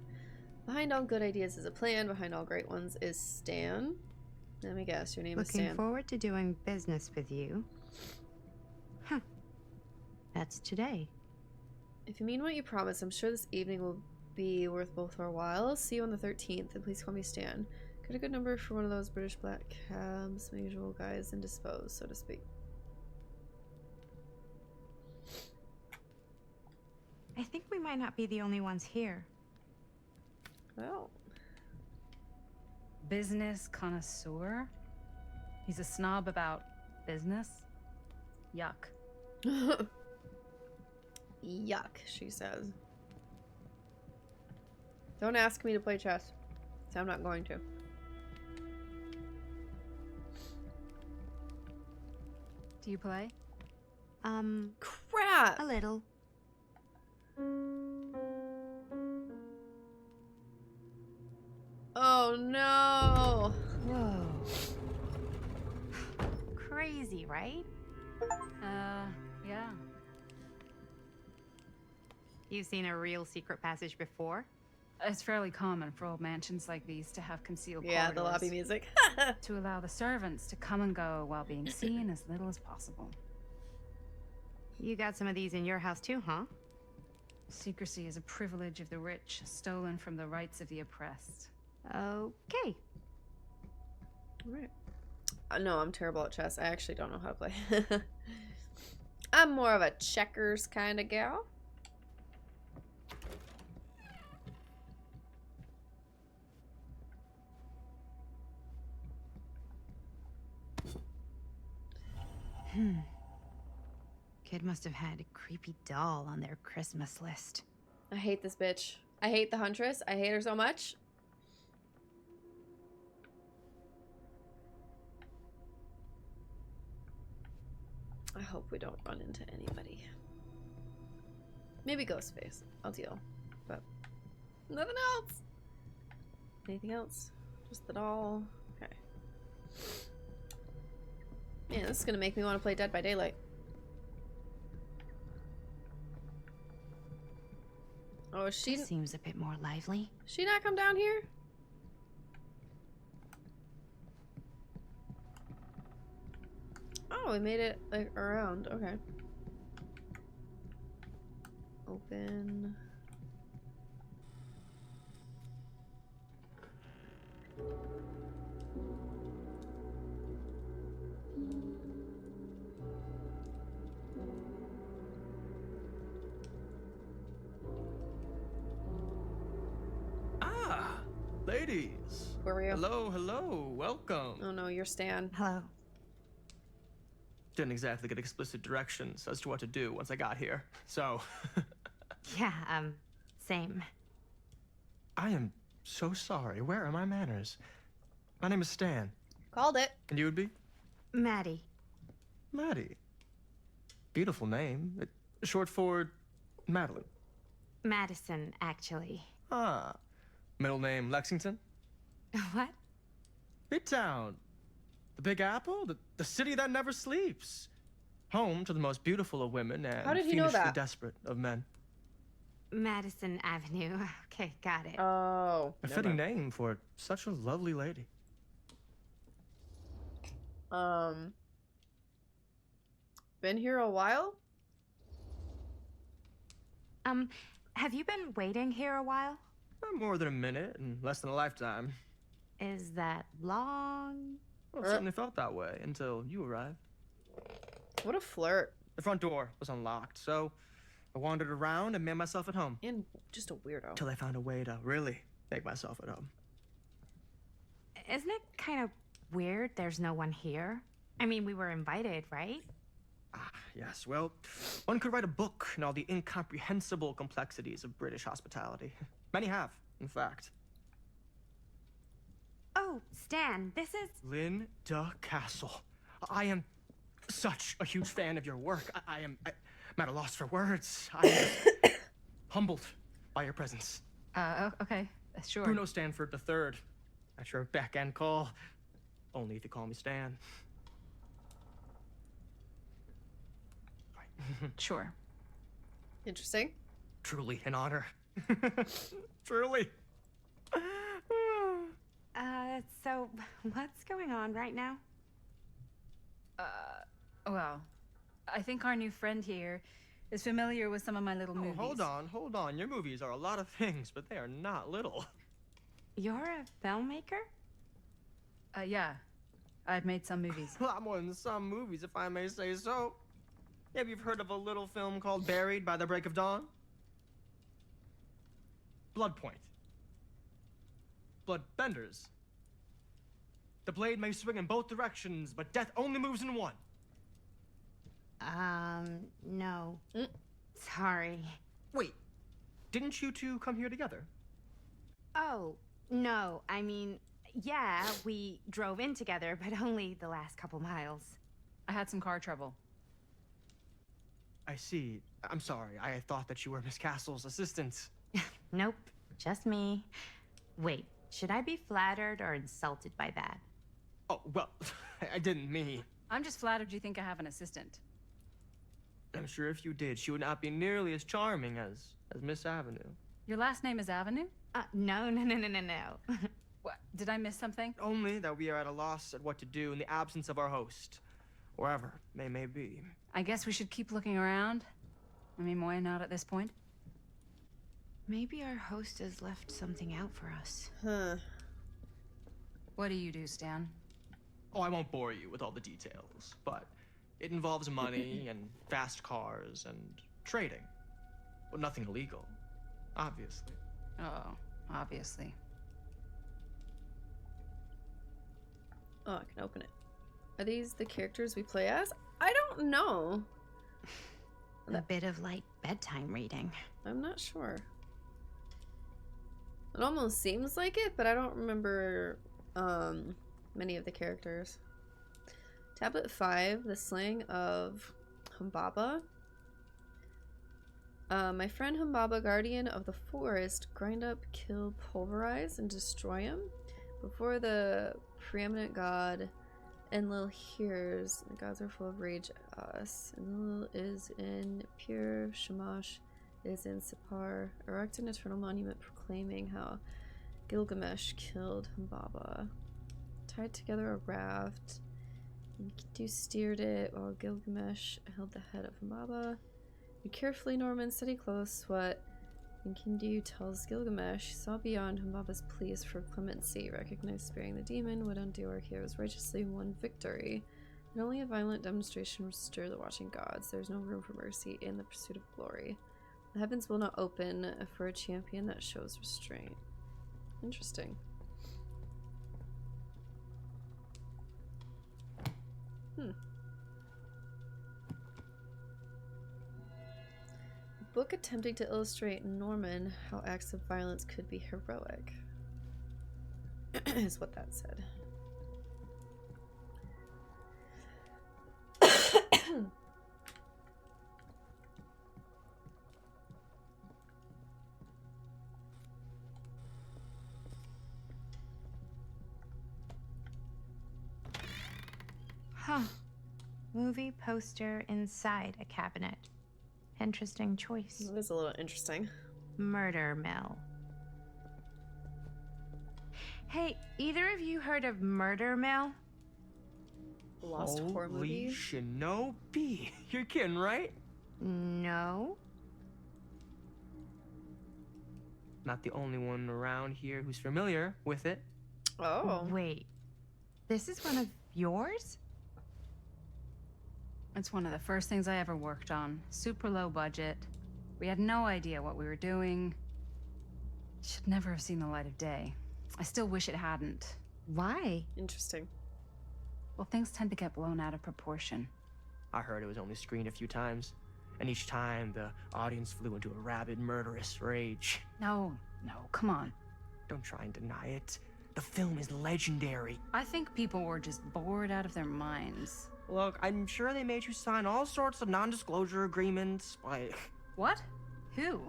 [SPEAKER 1] Behind all good ideas is a plan. Behind all great ones is Stan. Let me guess, your name is
[SPEAKER 6] Looking
[SPEAKER 1] Stan.
[SPEAKER 6] forward to doing business with you. Huh. That's today.
[SPEAKER 1] If you mean what you promise, I'm sure this evening will be worth both our while. See you on the 13th, and please call me Stan. Get a good number for one of those British black cabs. My usual guys indisposed, so to speak.
[SPEAKER 6] I think we might not be the only ones here.
[SPEAKER 1] Well.
[SPEAKER 8] Business connoisseur? He's a snob about business? Yuck.
[SPEAKER 1] Yuck, she says. Don't ask me to play chess, so I'm not going to.
[SPEAKER 8] Do you play?
[SPEAKER 1] Crap!
[SPEAKER 6] A little.
[SPEAKER 1] Oh no!
[SPEAKER 6] Whoa. Crazy, right?
[SPEAKER 8] Yeah.
[SPEAKER 6] You've seen a real secret passage before?
[SPEAKER 8] It's fairly common for old mansions like these to have concealed
[SPEAKER 1] Yeah, the
[SPEAKER 8] corridors
[SPEAKER 1] lobby music.
[SPEAKER 8] to allow the servants to come and go while being seen as little as possible.
[SPEAKER 6] You got some of these in your house too, huh?
[SPEAKER 8] Secrecy is a privilege of the rich, stolen from the rights of the oppressed.
[SPEAKER 6] Okay.
[SPEAKER 1] Alright. No, I'm terrible at chess. I actually don't know how to play. I'm more of a checkers kind of gal.
[SPEAKER 6] Kid must have had a creepy doll on their Christmas list.
[SPEAKER 1] I hate this bitch. I hate the Huntress. I hate her so much. I hope we don't run into anybody. Maybe Ghostface. I'll deal. But nothing else. Anything else? Just the doll. Okay. Man, this is gonna make me want to play Dead by Daylight. Oh, she
[SPEAKER 6] Seems a bit more lively.
[SPEAKER 1] she not come down here? Oh, we made it like around. Okay. Open.
[SPEAKER 9] Ah, ladies.
[SPEAKER 1] Where were you?
[SPEAKER 9] Hello, hello, welcome.
[SPEAKER 1] Oh no, you're Stan.
[SPEAKER 6] Hello.
[SPEAKER 9] Didn't exactly get explicit directions as to what to do once I got here, so.
[SPEAKER 6] Yeah, same.
[SPEAKER 9] I am so sorry. Where are my manners? My name is Stan.
[SPEAKER 1] Called it.
[SPEAKER 9] And you would be?
[SPEAKER 6] Maddie.
[SPEAKER 9] Maddie. Beautiful name. Short for Madeline.
[SPEAKER 6] Madison, actually.
[SPEAKER 9] Ah. Middle name Lexington?
[SPEAKER 6] What?
[SPEAKER 9] Midtown. The Big Apple? The city that never sleeps. Home to the most beautiful of women and
[SPEAKER 1] How did he know
[SPEAKER 9] fiendishly
[SPEAKER 1] that?
[SPEAKER 9] desperate of men.
[SPEAKER 6] Madison Avenue. Okay, got it.
[SPEAKER 1] Oh.
[SPEAKER 9] A fitting name for such a lovely lady.
[SPEAKER 1] Been here a while?
[SPEAKER 6] Have you been waiting here a while?
[SPEAKER 9] Not more than a minute and less than a lifetime.
[SPEAKER 6] Is that long?
[SPEAKER 9] Well, it certainly felt that way until you arrived.
[SPEAKER 1] What a flirt.
[SPEAKER 9] The front door was unlocked, so I wandered around and made myself at home.
[SPEAKER 1] And just a weirdo.
[SPEAKER 9] Till I found a way to really make myself at home.
[SPEAKER 6] Isn't it kind of weird there's no one here? I mean, we were invited, right?
[SPEAKER 9] Ah, yes, well, one could write a book in all the incomprehensible complexities of British hospitality. Many have, in fact.
[SPEAKER 6] Oh, Stan, this is...
[SPEAKER 9] Linda Castle. I am such a huge fan of your work. I'm at a loss for words. I am humbled by your presence.
[SPEAKER 8] Okay, sure.
[SPEAKER 9] Bruno Stanford III, at your beck and call. Only if you call me Stan.
[SPEAKER 8] Sure.
[SPEAKER 1] Interesting.
[SPEAKER 9] Truly an honor. Truly.
[SPEAKER 6] So what's going on right now?
[SPEAKER 8] Well, I think our new friend here is familiar with some of my little
[SPEAKER 9] Oh,
[SPEAKER 8] movies.
[SPEAKER 9] hold on. Your movies are a lot of things, but they are not little.
[SPEAKER 6] You're a filmmaker?
[SPEAKER 8] Yeah. I've made some movies.
[SPEAKER 9] A lot more than some movies, if I may say so. Maybe you've heard of a little film called Buried by the Break of Dawn? Blood Point. Bloodbenders. The blade may swing in both directions, but death only moves in one.
[SPEAKER 6] No. Sorry.
[SPEAKER 9] Wait, didn't you two come here together?
[SPEAKER 6] Oh, no. I mean, yeah, we drove in together, but only the last couple miles.
[SPEAKER 8] I had some car trouble.
[SPEAKER 9] I see. I'm sorry. I thought that you were Miss Castle's assistant.
[SPEAKER 6] Nope, just me. Wait, should I be flattered or insulted by that?
[SPEAKER 9] Oh, well, I didn't mean.
[SPEAKER 8] I'm just flattered you think I have an assistant.
[SPEAKER 9] I'm sure if you did, she would not be nearly as charming as Miss Avenue.
[SPEAKER 8] Your last name is Avenue?
[SPEAKER 6] No.
[SPEAKER 8] What? Did I miss something?
[SPEAKER 9] Only that we are at a loss at what to do in the absence of our host, wherever they may be.
[SPEAKER 8] I guess we should keep looking around. I mean, why not at this point?
[SPEAKER 6] Maybe our host has left something out for us.
[SPEAKER 1] Huh.
[SPEAKER 8] What do you do, Stan?
[SPEAKER 9] Oh, I won't bore you with all the details, but it involves money and fast cars and trading. But nothing illegal, obviously.
[SPEAKER 8] Oh, obviously.
[SPEAKER 1] Oh, I can open it. Are these the characters we play as? I don't know.
[SPEAKER 6] A bit of light bedtime reading.
[SPEAKER 1] I'm not sure. It almost seems like it, but I don't remember many of the characters. Tablet 5, The Slaying of Humbaba. My friend Humbaba, guardian of the forest, grind up, kill, pulverize, and destroy him. Before the preeminent god Enlil hears, the gods are full of rage at us. Enlil is in pure, Shamash is in Sipar. Erect an eternal monument proclaiming how Gilgamesh killed Humbaba. Tied together a raft. Enkidu steered it while Gilgamesh held the head of Humbaba. Be carefully, Norman. Steady close. What Enkidu tells Gilgamesh saw beyond Humbaba's pleas for clemency. Recognized sparing the demon would undo our hero's righteously won victory. And only a violent demonstration would stir the watching gods. There's no room for mercy in the pursuit of glory. The heavens will not open for a champion that shows restraint. Interesting. Book attempting to illustrate Norman how acts of violence could be heroic. Is what that said.
[SPEAKER 6] Huh. Movie poster inside a cabinet. Interesting choice.
[SPEAKER 1] That is a little interesting.
[SPEAKER 6] Murder Mill. Hey, either of you heard of Murder Mill?
[SPEAKER 1] Lost horror movie.
[SPEAKER 9] Holy Shinobi. You're kidding, right?
[SPEAKER 6] No.
[SPEAKER 9] Not the only one around here who's familiar with it.
[SPEAKER 1] Oh.
[SPEAKER 6] Wait. This is one of yours?
[SPEAKER 8] It's one of the first things I ever worked on. Super low budget. We had no idea what we were doing. Should never have seen the light of day. I still wish it hadn't.
[SPEAKER 6] Why?
[SPEAKER 1] Interesting.
[SPEAKER 8] Well, things tend to get blown out of proportion.
[SPEAKER 9] I heard it was only screened a few times, and each time the audience flew into a rabid, murderous rage.
[SPEAKER 8] No, come on.
[SPEAKER 9] Don't try and deny it. The film is legendary.
[SPEAKER 8] I think people were just bored out of their minds.
[SPEAKER 9] Look, I'm sure they made you sign all sorts of non-disclosure agreements, like...
[SPEAKER 8] What? Who?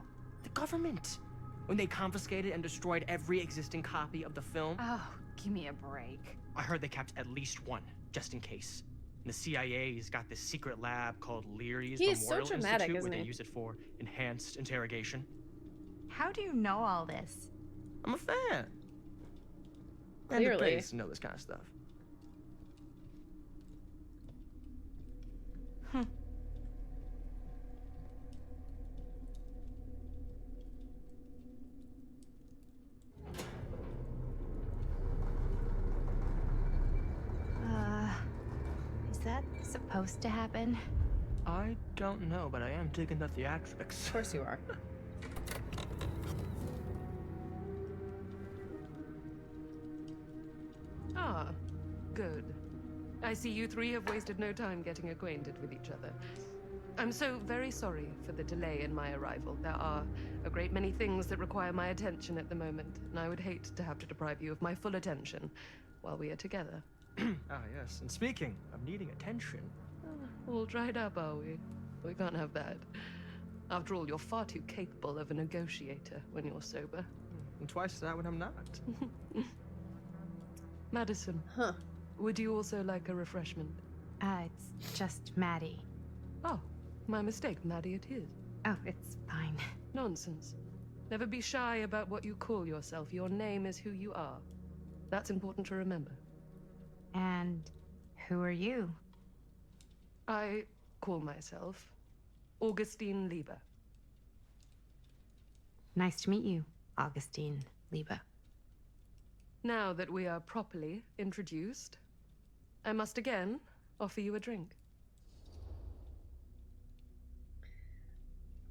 [SPEAKER 9] The government. When they confiscated and destroyed every existing copy of the film.
[SPEAKER 8] Oh, give me a break.
[SPEAKER 9] I heard they kept at least one, just in case. And the CIA's got this secret lab called Leary's
[SPEAKER 1] He's so
[SPEAKER 9] Memorial
[SPEAKER 1] dramatic,
[SPEAKER 9] Institute,
[SPEAKER 1] isn't
[SPEAKER 9] where they
[SPEAKER 1] he?
[SPEAKER 9] use it for enhanced interrogation.
[SPEAKER 6] How do you know all this?
[SPEAKER 9] I'm a fan. And
[SPEAKER 1] Clearly.
[SPEAKER 9] it pays to know this kind of stuff.
[SPEAKER 6] Is that supposed to happen?
[SPEAKER 9] I don't know, but I am digging the theatrics.
[SPEAKER 1] Of course you are.
[SPEAKER 2] Ah, good. I see you three have wasted no time getting acquainted with each other. I'm so very sorry for the delay in my arrival. There are a great many things that require my attention at the moment, and I would hate to have to deprive you of my full attention while we are together.
[SPEAKER 9] Ah, yes. And speaking of needing attention...
[SPEAKER 2] All dried up, are we? We can't have that. After all, you're far too capable of a negotiator when you're sober.
[SPEAKER 9] And twice that when I'm not.
[SPEAKER 2] Madison,
[SPEAKER 1] Huh.
[SPEAKER 2] would you also like a refreshment?
[SPEAKER 6] It's just Maddie.
[SPEAKER 2] Oh, my mistake, Maddie it is.
[SPEAKER 6] Oh, it's fine.
[SPEAKER 2] Nonsense. Never be shy about what you call yourself. Your name is who you are. That's important to remember.
[SPEAKER 6] And who are you?
[SPEAKER 2] I call myself Augustine Lieber.
[SPEAKER 6] Nice to meet you, Augustine Lieber.
[SPEAKER 2] Now that we are properly introduced, I must again offer you a drink.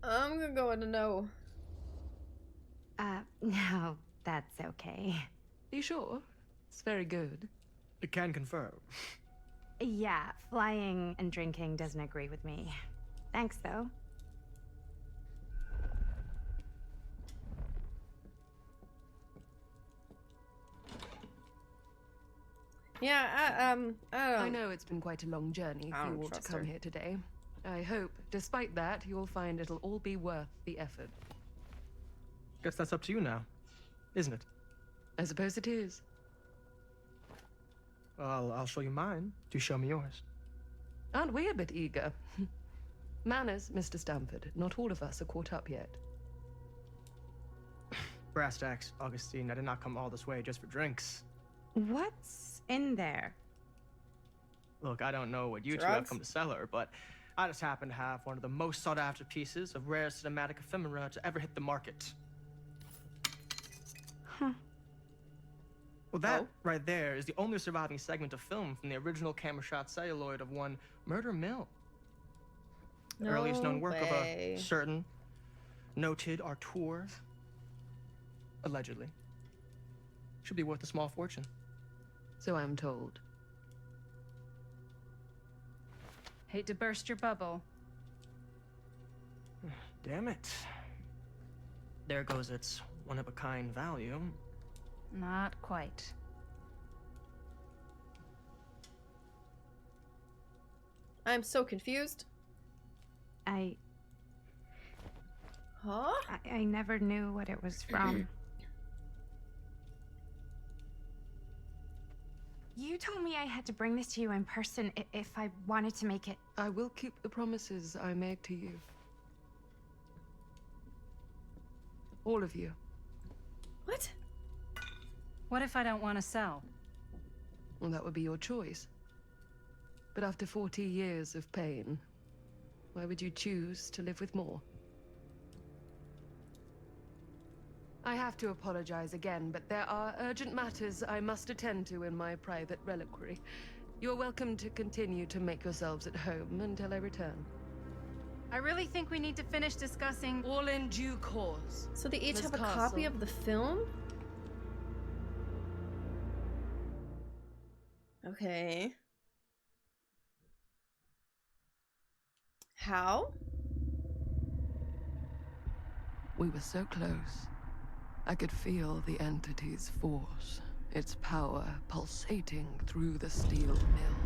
[SPEAKER 1] I'm gonna go into no.
[SPEAKER 6] No, that's okay.
[SPEAKER 2] Are you sure? It's very good.
[SPEAKER 9] I can confirm.
[SPEAKER 6] Yeah, flying and drinking doesn't agree with me. Thanks, though.
[SPEAKER 1] Yeah, I don't
[SPEAKER 2] I know it's been quite a long journey
[SPEAKER 1] I
[SPEAKER 2] for you
[SPEAKER 1] don't
[SPEAKER 2] all to
[SPEAKER 1] trust
[SPEAKER 2] come
[SPEAKER 1] her.
[SPEAKER 2] here today. I hope, despite that, you'll find it'll all be worth the effort.
[SPEAKER 9] Guess that's up to you now, isn't it?
[SPEAKER 2] I suppose it is.
[SPEAKER 9] Well, I'll show you mine. Do show me yours.
[SPEAKER 2] Aren't we a bit eager? Manners, Mr. Stamford. Not all of us are caught up yet.
[SPEAKER 9] Brass tacks, Augustine. I did not come all this way just for drinks.
[SPEAKER 6] What's in there?
[SPEAKER 9] Look, I don't know what you two have
[SPEAKER 1] Drugs?
[SPEAKER 9] come to cellar, but I just happen to have one of the most sought-after pieces of rare cinematic ephemera to ever hit the market.
[SPEAKER 6] Huh.
[SPEAKER 9] Well, that right there is the only surviving segment of film from the original camera shot celluloid of one Murder Mill. The earliest known work of a certain noted auteur, allegedly. Should be worth a small fortune.
[SPEAKER 2] So I'm told.
[SPEAKER 8] Hate to burst your bubble.
[SPEAKER 9] Damn it. There goes its one-of-a-kind value.
[SPEAKER 8] Not quite.
[SPEAKER 1] I'm so confused.
[SPEAKER 6] I
[SPEAKER 1] Huh?
[SPEAKER 6] I never knew what it was from. You told me I had to bring this to you in person if I wanted to make it.
[SPEAKER 2] I will keep the promises I made to you. All of you.
[SPEAKER 1] What?
[SPEAKER 8] What if I don't want to sell?
[SPEAKER 2] Well, that would be your choice. But after 40 years of pain, why would you choose to live with more? I have to apologize again, but there are urgent matters I must attend to in my private reliquary. You're welcome to continue to make yourselves at home until I return.
[SPEAKER 8] I really think we need to finish discussing.
[SPEAKER 2] All in due course.
[SPEAKER 1] So they each
[SPEAKER 2] Miss
[SPEAKER 1] have a copy
[SPEAKER 2] Castle.
[SPEAKER 1] of the film? Okay. How?
[SPEAKER 2] We were so close. I could feel the entity's force, its power pulsating through the steel mill.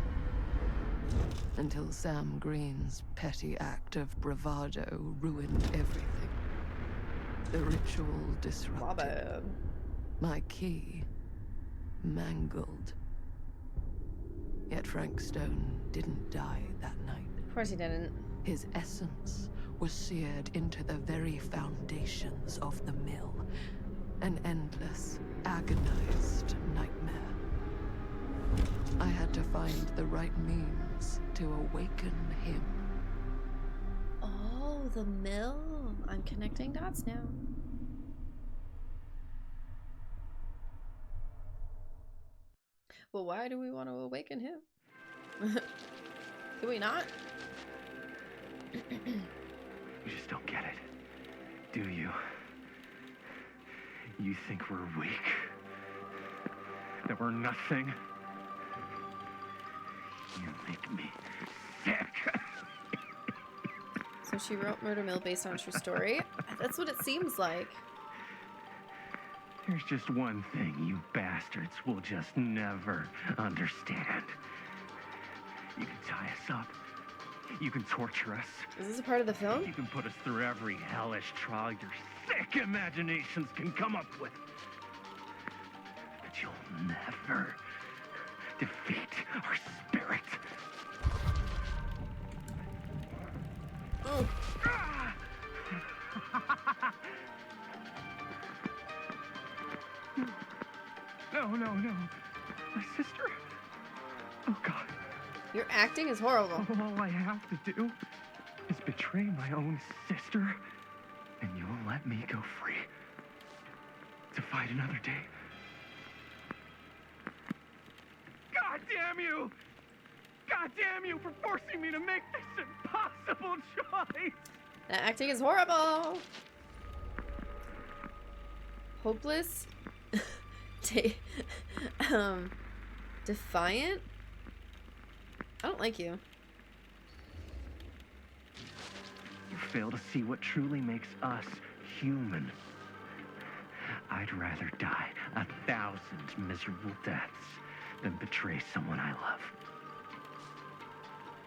[SPEAKER 2] Until Sam Green's petty act of bravado ruined everything. The ritual
[SPEAKER 1] My
[SPEAKER 2] disrupted.
[SPEAKER 1] bad.
[SPEAKER 2] My key mangled. Yet Frank Stone didn't die that night.
[SPEAKER 1] Of course he didn't.
[SPEAKER 2] His essence was seared into the very foundations of the mill. An endless, agonized nightmare. I had to find the right means to awaken him.
[SPEAKER 1] Oh, the mill. I'm connecting dots now. Well, why do we want to awaken him? Do we not?
[SPEAKER 10] You just don't get it, do you? You think we're weak? That we're nothing? You make me sick.
[SPEAKER 1] So she wrote Murder Mill based on a true story? That's what it seems like.
[SPEAKER 10] There's just one thing you bastards will just never understand. You can tie us up. You can torture us.
[SPEAKER 1] Is this a part of the film?
[SPEAKER 10] You can put us through every hellish trial your sick imaginations can come up with. But you'll never defeat our spirit.
[SPEAKER 1] Oh.
[SPEAKER 10] No. My sister. Oh, God.
[SPEAKER 1] Your acting is horrible.
[SPEAKER 10] All I have to do is betray my own sister, and you'll let me go free to fight another day. God damn you! God damn you for forcing me to make this impossible choice!
[SPEAKER 1] That acting is horrible. Hopeless. Defiant. I don't like you.
[SPEAKER 10] You fail to see what truly makes us human. I'd rather die 1,000 miserable deaths than betray someone I love.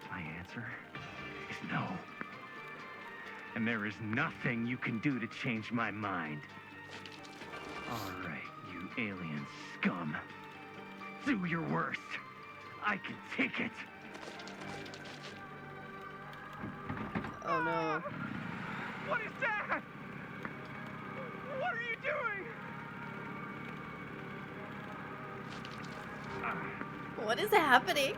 [SPEAKER 10] My answer is no. And there is nothing you can do to change my mind. All right, you alien scum. Do your worst. I can take it.
[SPEAKER 1] Oh no.
[SPEAKER 10] What is that? What are you doing?
[SPEAKER 1] What is happening?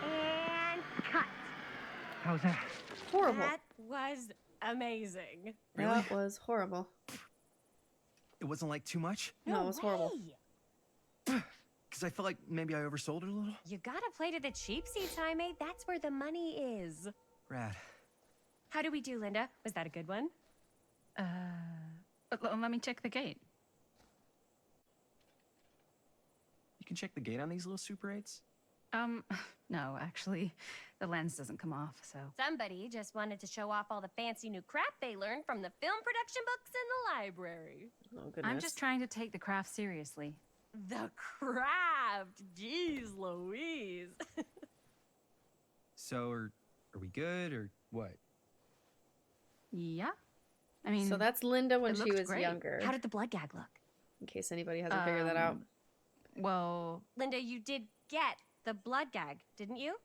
[SPEAKER 11] And cut.
[SPEAKER 10] How's that?
[SPEAKER 1] Horrible.
[SPEAKER 11] That was amazing.
[SPEAKER 9] Really?
[SPEAKER 1] That was horrible.
[SPEAKER 9] It wasn't like too much?
[SPEAKER 1] No, it was horrible.
[SPEAKER 9] Because I felt like maybe I oversold it a little.
[SPEAKER 11] You gotta play to the cheap seats, Jaime. That's where the money is.
[SPEAKER 9] Rad.
[SPEAKER 11] How do we do, Linda? Was that a good one?
[SPEAKER 8] Let me check the gate.
[SPEAKER 9] You can check the gate on these little Super 8s?
[SPEAKER 8] No, actually, the lens doesn't come off, so.
[SPEAKER 11] Somebody just wanted to show off all the fancy new crap they learned from the film production books in the library.
[SPEAKER 1] Oh, goodness.
[SPEAKER 8] I'm just trying to take the craft seriously.
[SPEAKER 11] The craft! Jeez Louise.
[SPEAKER 9] So, are we good, or what?
[SPEAKER 8] Yeah? I mean,
[SPEAKER 1] So that's Linda when
[SPEAKER 8] it
[SPEAKER 1] she
[SPEAKER 8] looks
[SPEAKER 1] was
[SPEAKER 8] great.
[SPEAKER 1] younger.
[SPEAKER 11] How did the blood gag look?
[SPEAKER 1] In case anybody hasn't figured that out.
[SPEAKER 8] Well,
[SPEAKER 11] Linda, you did get the blood gag, didn't you?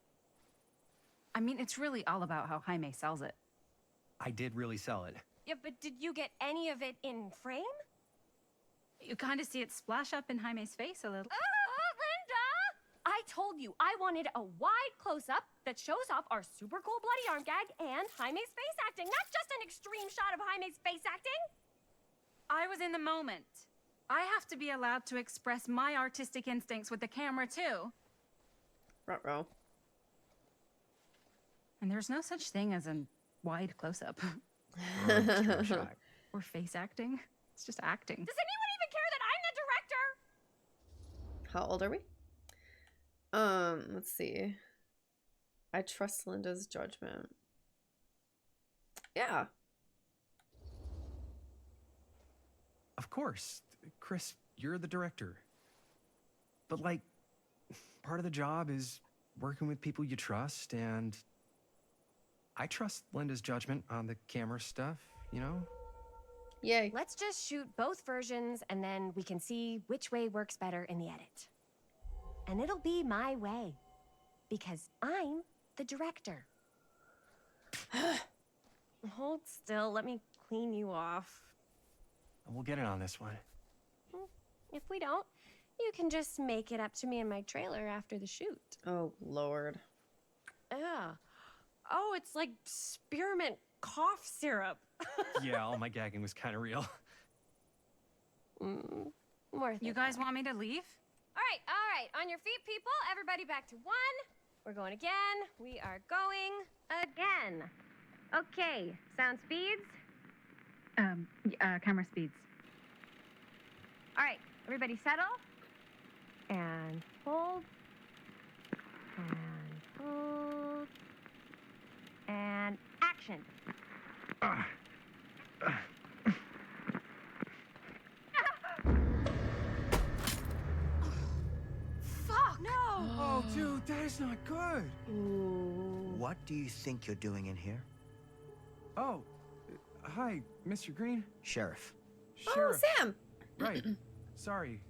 [SPEAKER 8] I mean, it's really all about how Jaime sells it.
[SPEAKER 9] I did really sell it.
[SPEAKER 11] Yeah, but did you get any of it in frame?
[SPEAKER 8] You kind of see it splash up in Jaime's face a little.
[SPEAKER 11] Linda! I told you I wanted a wide close-up that shows off our super cool bloody arm gag and Jaime's face acting, not just an extreme shot of Jaime's face acting.
[SPEAKER 8] I was in the moment. I have to be allowed to express my artistic instincts with the camera, too.
[SPEAKER 1] Ruh-roh.
[SPEAKER 8] And there's no such thing as a wide close-up. Or face acting. It's just acting.
[SPEAKER 11] Does anyone even care that I'm the director?
[SPEAKER 1] How old are we? Let's see. I trust Linda's judgment. Yeah.
[SPEAKER 9] Of course. Chris, you're the director. But, like, part of the job is working with people you trust, and I trust Linda's judgment on the camera stuff, you know?
[SPEAKER 1] Yay.
[SPEAKER 11] Let's just shoot both versions and then we can see which way works better in the edit. And it'll be my way. Because I'm the director. Hold still, let me clean you off.
[SPEAKER 9] We'll get it on this one.
[SPEAKER 11] If we don't, you can just make it up to me in my trailer after the shoot.
[SPEAKER 1] Oh, Lord.
[SPEAKER 11] Yeah. Oh, it's like spearmint cough syrup.
[SPEAKER 9] Yeah, all my gagging was kind of real.
[SPEAKER 11] Worth
[SPEAKER 8] You
[SPEAKER 11] it,
[SPEAKER 8] guys
[SPEAKER 11] though.
[SPEAKER 8] want me to leave?
[SPEAKER 11] All right. On your feet, people. Everybody back to 1. We're going again. We are going again. Okay, sound speeds.
[SPEAKER 8] Camera speeds.
[SPEAKER 11] All right, everybody settle. And hold. And hold. And action. Fuck! No!
[SPEAKER 9] Oh, dude, that is not good.
[SPEAKER 3] What do you think you're doing in here?
[SPEAKER 9] Oh, hi, Mr. Green.
[SPEAKER 3] Sheriff.
[SPEAKER 9] Sheriff.
[SPEAKER 1] Oh, Sam!
[SPEAKER 9] Right. Sorry.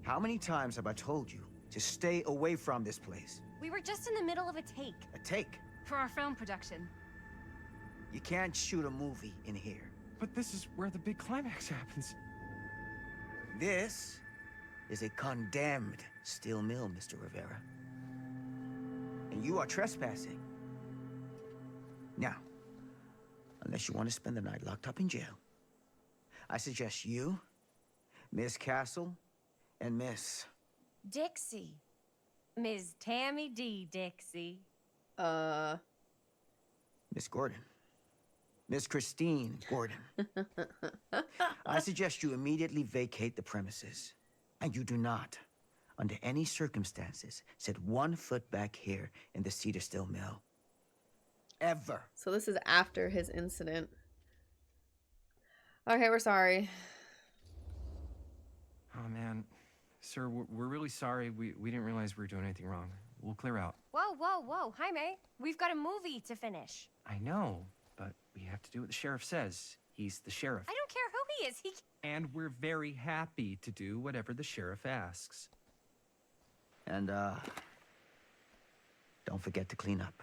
[SPEAKER 3] How many times have I told you to stay away from this place?
[SPEAKER 11] We were just in the middle of a take.
[SPEAKER 3] A take.
[SPEAKER 8] For our film production.
[SPEAKER 3] You can't shoot a movie in here.
[SPEAKER 9] But this is where the big climax happens.
[SPEAKER 3] This is a condemned steel mill, Mr. Rivera. And you are trespassing. Now, unless you want to spend the night locked up in jail, I suggest you, Miss Castle, and Miss...
[SPEAKER 11] Dixie. Ms. Tammy D. Dixie.
[SPEAKER 3] Miss Gordon. Miss Christine Gordon. I suggest you immediately vacate the premises. And you do not under any circumstances, set 1 foot back here in the Cedar Still mill. Ever.
[SPEAKER 1] So this is after his incident. Okay, we're sorry.
[SPEAKER 12] Oh, man. Sir, we're really sorry. We didn't realize we were doing anything wrong. We'll clear out.
[SPEAKER 11] Whoa, whoa, whoa. Jaime, we've got a movie to finish.
[SPEAKER 12] I know, but we have to do what the sheriff says. He's the sheriff.
[SPEAKER 11] I don't care who he is.
[SPEAKER 12] And we're very happy to do whatever the sheriff asks.
[SPEAKER 3] And, don't forget to clean up.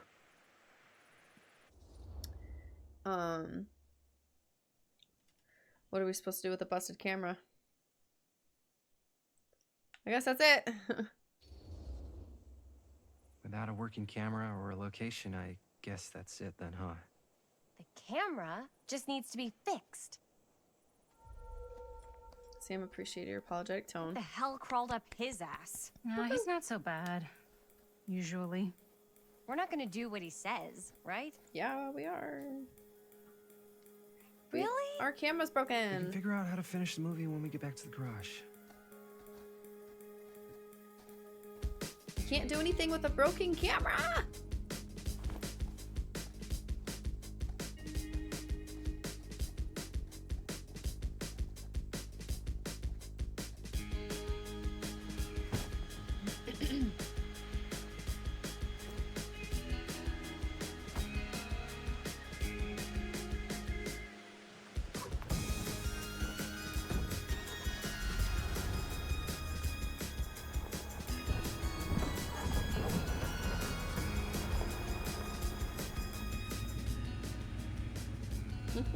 [SPEAKER 1] What are we supposed to do with the busted camera? I guess that's it.
[SPEAKER 12] Without a working camera or a location, I guess that's it then, huh?
[SPEAKER 11] The camera just needs to be fixed.
[SPEAKER 1] Sam appreciated your apologetic tone.
[SPEAKER 11] What the hell crawled up his ass?
[SPEAKER 8] No, he's not so bad. Usually.
[SPEAKER 11] We're not gonna do what he says, right?
[SPEAKER 1] Yeah, we are.
[SPEAKER 11] Really?
[SPEAKER 1] Our camera's
[SPEAKER 12] We can
[SPEAKER 1] broken.
[SPEAKER 12] figure out how to finish the movie when we get back to the garage.
[SPEAKER 1] Can't do anything with a broken camera.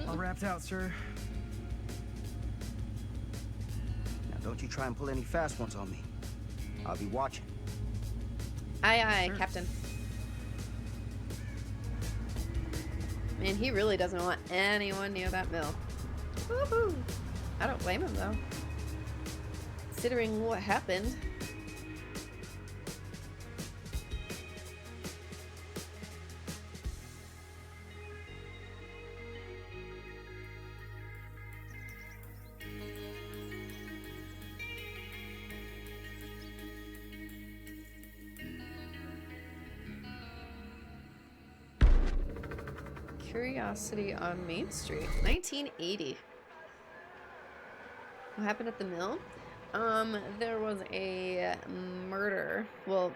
[SPEAKER 12] All wrapped out, sir.
[SPEAKER 3] Now, don't you try and pull any fast ones on me. I'll be watching.
[SPEAKER 1] Aye, aye,
[SPEAKER 12] Sure.
[SPEAKER 1] Captain. Man, he really doesn't want anyone near that mill. Woohoo! I don't blame him, though. Considering what happened. Curiosity on Main Street, 1980. What happened at the mill? There was a murder. Well,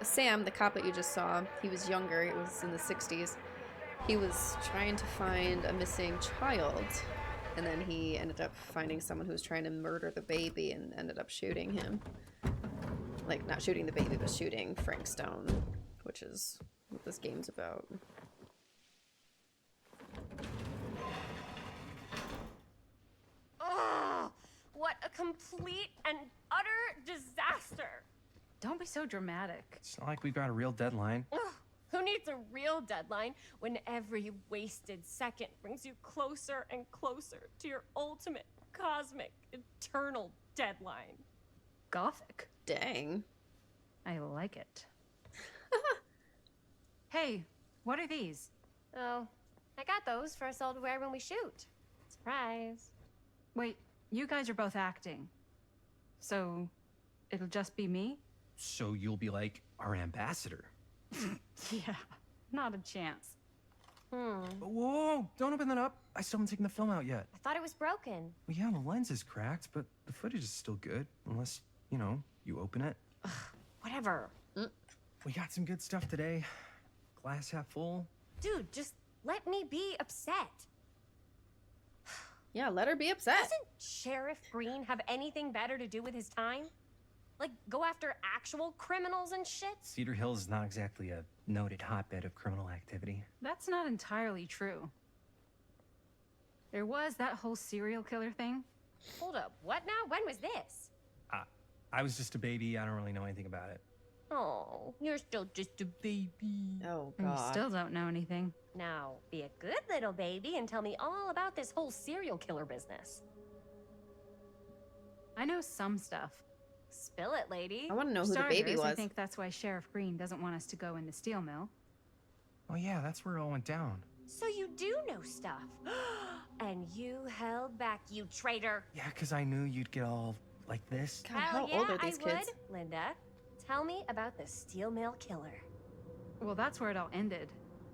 [SPEAKER 1] Sam, the cop that you just saw, he was younger. It was in the 60s. He was trying to find a missing child, and then he ended up finding someone who was trying to murder the baby and ended up shooting him. Like, not shooting the baby, but shooting Frank Stone, which is what this game's about.
[SPEAKER 11] Oh, what a complete and utter disaster.
[SPEAKER 8] Don't be so dramatic.
[SPEAKER 12] It's not like we've got a real deadline.
[SPEAKER 11] Ugh, who needs a real deadline when every wasted second brings you closer and closer to your ultimate, cosmic, eternal deadline?
[SPEAKER 8] Gothic.
[SPEAKER 1] Dang.
[SPEAKER 8] I like it. Hey, what are these?
[SPEAKER 11] Oh, I got those for us all to wear when we shoot. Surprise.
[SPEAKER 8] Wait, you guys are both acting. So, it'll just be me?
[SPEAKER 12] So you'll be like our ambassador.
[SPEAKER 8] Yeah, not a chance.
[SPEAKER 12] Whoa, don't open that up. I still haven't taken the film out yet.
[SPEAKER 11] I thought it was broken.
[SPEAKER 12] Well, yeah, the lens is cracked, but the footage is still good. Unless, you open it.
[SPEAKER 11] Whatever.
[SPEAKER 12] We got some good stuff today. Glass half full.
[SPEAKER 11] Dude, just let me be upset.
[SPEAKER 1] Yeah, let her be upset.
[SPEAKER 11] Doesn't Sheriff Green have anything better to do with his time? Like, go after actual criminals and shit?
[SPEAKER 12] Cedar Hills is not exactly a noted hotbed of criminal activity.
[SPEAKER 8] That's not entirely true. There was that whole serial killer thing.
[SPEAKER 11] Hold up, what now? When was this?
[SPEAKER 12] I was just a baby. I don't really know anything about it.
[SPEAKER 11] Oh, you're still just a baby.
[SPEAKER 1] Oh,
[SPEAKER 8] And you
[SPEAKER 1] God.
[SPEAKER 8] still don't know anything.
[SPEAKER 11] Now, be a good little baby and tell me all about this whole serial killer business.
[SPEAKER 8] I know some stuff.
[SPEAKER 11] Spill it, lady.
[SPEAKER 1] I want to know who the
[SPEAKER 8] Starters,
[SPEAKER 1] baby was.
[SPEAKER 8] I think that's why Sheriff Green doesn't want us to go in the steel mill.
[SPEAKER 12] Oh yeah, that's where it all went down.
[SPEAKER 11] So you do know stuff. And you held back, you traitor.
[SPEAKER 12] Yeah, because I knew you'd get all like this?
[SPEAKER 1] God, how
[SPEAKER 11] Hell
[SPEAKER 1] old
[SPEAKER 11] yeah,
[SPEAKER 1] are these
[SPEAKER 11] I
[SPEAKER 1] kids?
[SPEAKER 11] would. Linda, tell me about the steel mill killer.
[SPEAKER 8] Well, that's where it all ended.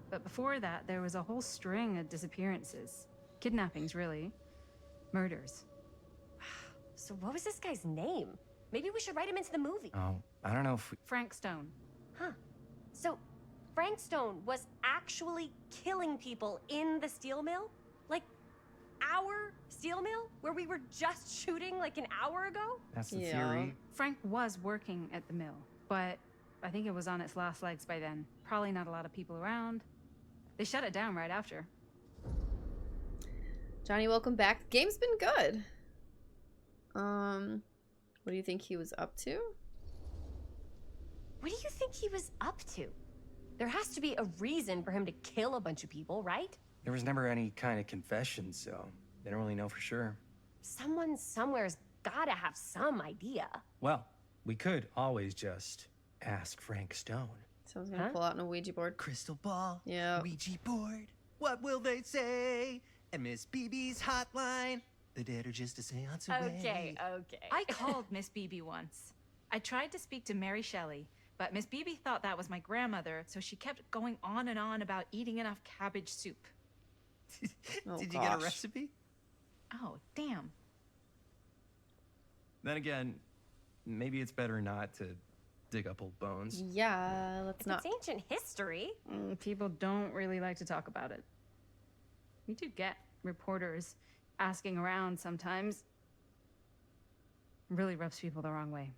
[SPEAKER 8] But before that, there was a whole string of disappearances. Kidnappings, really. Murders.
[SPEAKER 11] So what was this guy's name? Maybe we should write him into the movie.
[SPEAKER 12] Oh, I don't know if we...
[SPEAKER 8] Frank Stone.
[SPEAKER 11] Huh. So Frank Stone was actually killing people in the steel mill? Like, our steel mill? Where we were just shooting like an hour ago?
[SPEAKER 12] That's the
[SPEAKER 1] Yeah.
[SPEAKER 12] theory.
[SPEAKER 8] Frank was working at the mill, but I think it was on its last legs by then. Probably not a lot of people around. They shut it down right after.
[SPEAKER 1] Johnny, welcome back. The game's been good. What do you think he was up to?
[SPEAKER 11] What do you think he was up to? There has to be a reason for him to kill a bunch of people, right?
[SPEAKER 12] There was never any kind of confession, so they don't really know for sure.
[SPEAKER 11] Someone somewhere's gotta have some idea.
[SPEAKER 12] Well, we could always just ask Frank Stone.
[SPEAKER 1] Someone's gonna pull out a Ouija board.
[SPEAKER 13] Crystal ball,
[SPEAKER 1] Yeah.
[SPEAKER 13] Ouija board. What will they say? And Miss BB's hotline. The dead are just a seance away.
[SPEAKER 11] Okay.
[SPEAKER 8] I called Miss Beebe once. I tried to speak to Mary Shelley, but Miss Beebe thought that was my grandmother, so she kept going on and on about eating enough cabbage soup.
[SPEAKER 1] Oh,
[SPEAKER 13] Did you get a
[SPEAKER 1] gosh.
[SPEAKER 13] recipe?
[SPEAKER 8] Oh, damn.
[SPEAKER 12] Then again, maybe it's better not to dig up old bones.
[SPEAKER 1] Yeah, let's
[SPEAKER 11] If
[SPEAKER 1] not.
[SPEAKER 11] it's ancient history.
[SPEAKER 8] People don't really like to talk about it. We do get reporters asking around sometimes. Really rubs people the wrong way.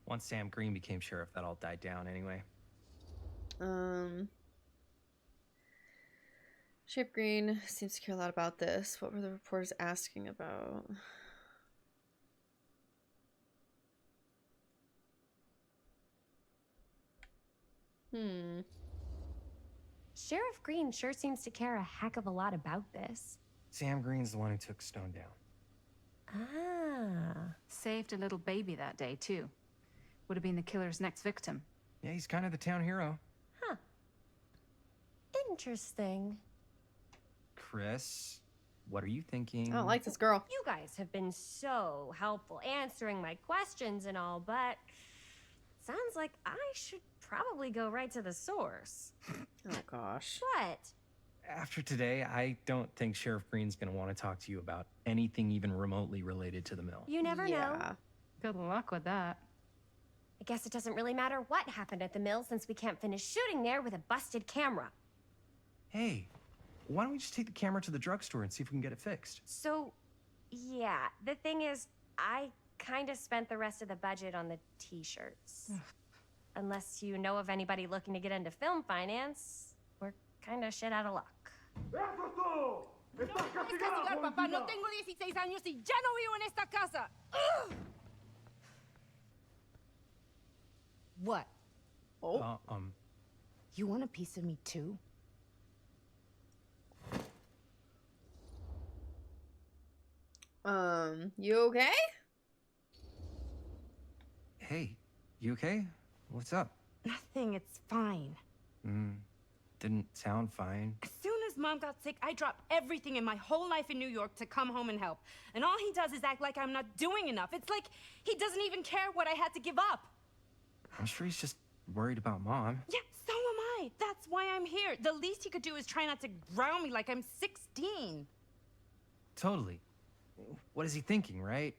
[SPEAKER 12] Once Sam Green became sheriff, that all died down anyway.
[SPEAKER 1] Sheriff Green seems to care a lot about this. What were the reporters asking about?
[SPEAKER 11] Sheriff Green sure seems to care a heck of a lot about this.
[SPEAKER 12] Sam Green's the one who took Stone down.
[SPEAKER 11] Ah.
[SPEAKER 8] Saved a little baby that day, too. Would have been the killer's next victim.
[SPEAKER 12] Yeah, he's kind of the town hero.
[SPEAKER 11] Huh. Interesting.
[SPEAKER 12] Chris, what are you thinking?
[SPEAKER 1] I don't like this girl.
[SPEAKER 11] You guys have been so helpful answering my questions and all, but sounds like I should probably go right to the source.
[SPEAKER 1] Oh gosh.
[SPEAKER 11] What?
[SPEAKER 12] After today, I don't think Sheriff Green's gonna want to talk to you about anything even remotely related to the mill.
[SPEAKER 11] You never know.
[SPEAKER 8] Good luck with that.
[SPEAKER 11] I guess it doesn't really matter what happened at the mill since we can't finish shooting there with a busted camera.
[SPEAKER 12] Hey, why don't we just take the camera to the drugstore and see if we can get it fixed?
[SPEAKER 11] So, yeah, the thing is, I kind of spent the rest of the budget on the t-shirts. Unless you know of anybody looking to get into film finance, we're kind of shit out of luck.
[SPEAKER 14] Papá, no tengo 16 años y ya no vivo en esta casa. Ugh. What?
[SPEAKER 1] Oh.
[SPEAKER 14] You want a piece of me too?
[SPEAKER 1] You okay?
[SPEAKER 12] Hey, you okay? What's up?
[SPEAKER 14] Nothing, it's fine.
[SPEAKER 12] Didn't sound fine.
[SPEAKER 14] As soon as Mom got sick, I dropped everything in my whole life in New York to come home and help. And all he does is act like I'm not doing enough. It's like he doesn't even care what I had to give up.
[SPEAKER 12] I'm sure he's just worried about Mom.
[SPEAKER 14] Yeah, so am I. That's why I'm here. The least he could do is try not to ground me like I'm 16.
[SPEAKER 12] Totally. What is he thinking, right?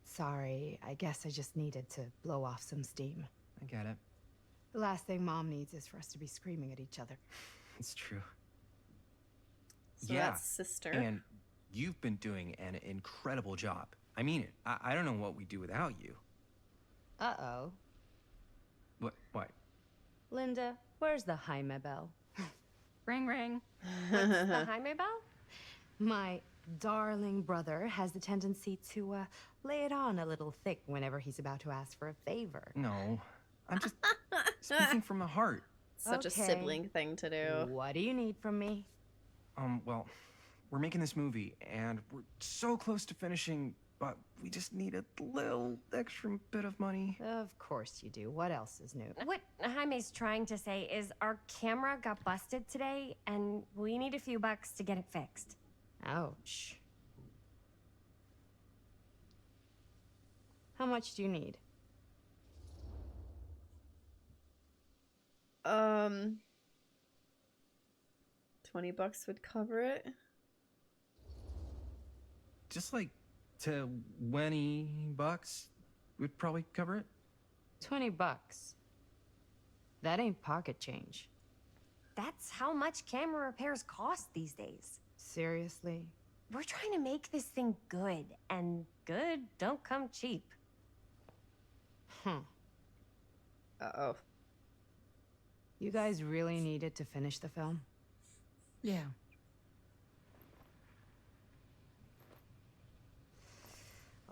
[SPEAKER 14] Sorry, I guess I just needed to blow off some steam.
[SPEAKER 12] I get it.
[SPEAKER 14] The last thing Mom needs is for us to be screaming at each other.
[SPEAKER 12] It's true.
[SPEAKER 1] So
[SPEAKER 12] yeah.
[SPEAKER 1] that's sister.
[SPEAKER 12] And you've been doing an incredible job. I mean it. I don't know what we'd do without you.
[SPEAKER 14] Uh-oh.
[SPEAKER 12] What?
[SPEAKER 14] Linda, where's the Jaime bell?
[SPEAKER 8] Ring, ring.
[SPEAKER 11] What's the Jaime bell?
[SPEAKER 14] My darling brother has the tendency to lay it on a little thick whenever he's about to ask for a favor.
[SPEAKER 12] No. I'm just speaking from the heart.
[SPEAKER 1] Such a sibling thing to do.
[SPEAKER 14] What do you need from me?
[SPEAKER 12] Well, we're making this movie, and we're so close to finishing, but we just need a little extra bit of money.
[SPEAKER 14] Of course you do. What else is new?
[SPEAKER 11] What Jaime's trying to say is our camera got busted today, and we need a few bucks to get it fixed.
[SPEAKER 14] Ouch. How much do you need?
[SPEAKER 1] 20 bucks would cover it.
[SPEAKER 12] Just like $20 would probably cover it.
[SPEAKER 14] 20 bucks. That ain't pocket change.
[SPEAKER 11] That's how much camera repairs cost these days.
[SPEAKER 14] Seriously?
[SPEAKER 11] We're trying to make this thing good, and good don't come cheap.
[SPEAKER 1] Uh-oh.
[SPEAKER 14] You guys really needed to finish the film?
[SPEAKER 8] Yeah.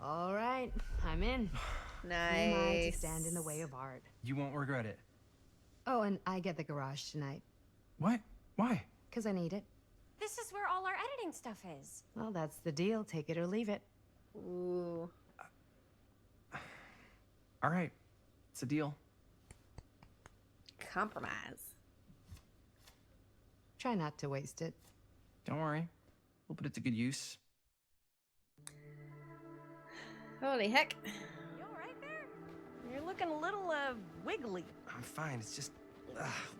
[SPEAKER 14] All right, I'm in.
[SPEAKER 1] Nice.
[SPEAKER 14] Who am I to stand in the way of art?
[SPEAKER 12] You won't regret it.
[SPEAKER 14] Oh, and I get the garage tonight.
[SPEAKER 12] What? Why?
[SPEAKER 14] Because I need it.
[SPEAKER 11] This is where all our editing stuff is.
[SPEAKER 14] Well, that's the deal. Take it or leave it.
[SPEAKER 1] Ooh.
[SPEAKER 12] All right. It's a deal.
[SPEAKER 1] Compromise.
[SPEAKER 14] Try not to waste it.
[SPEAKER 12] Don't worry. We'll put it to good use.
[SPEAKER 1] Holy heck.
[SPEAKER 11] You all right there? You're looking a little, wiggly.
[SPEAKER 13] I'm fine. It's just,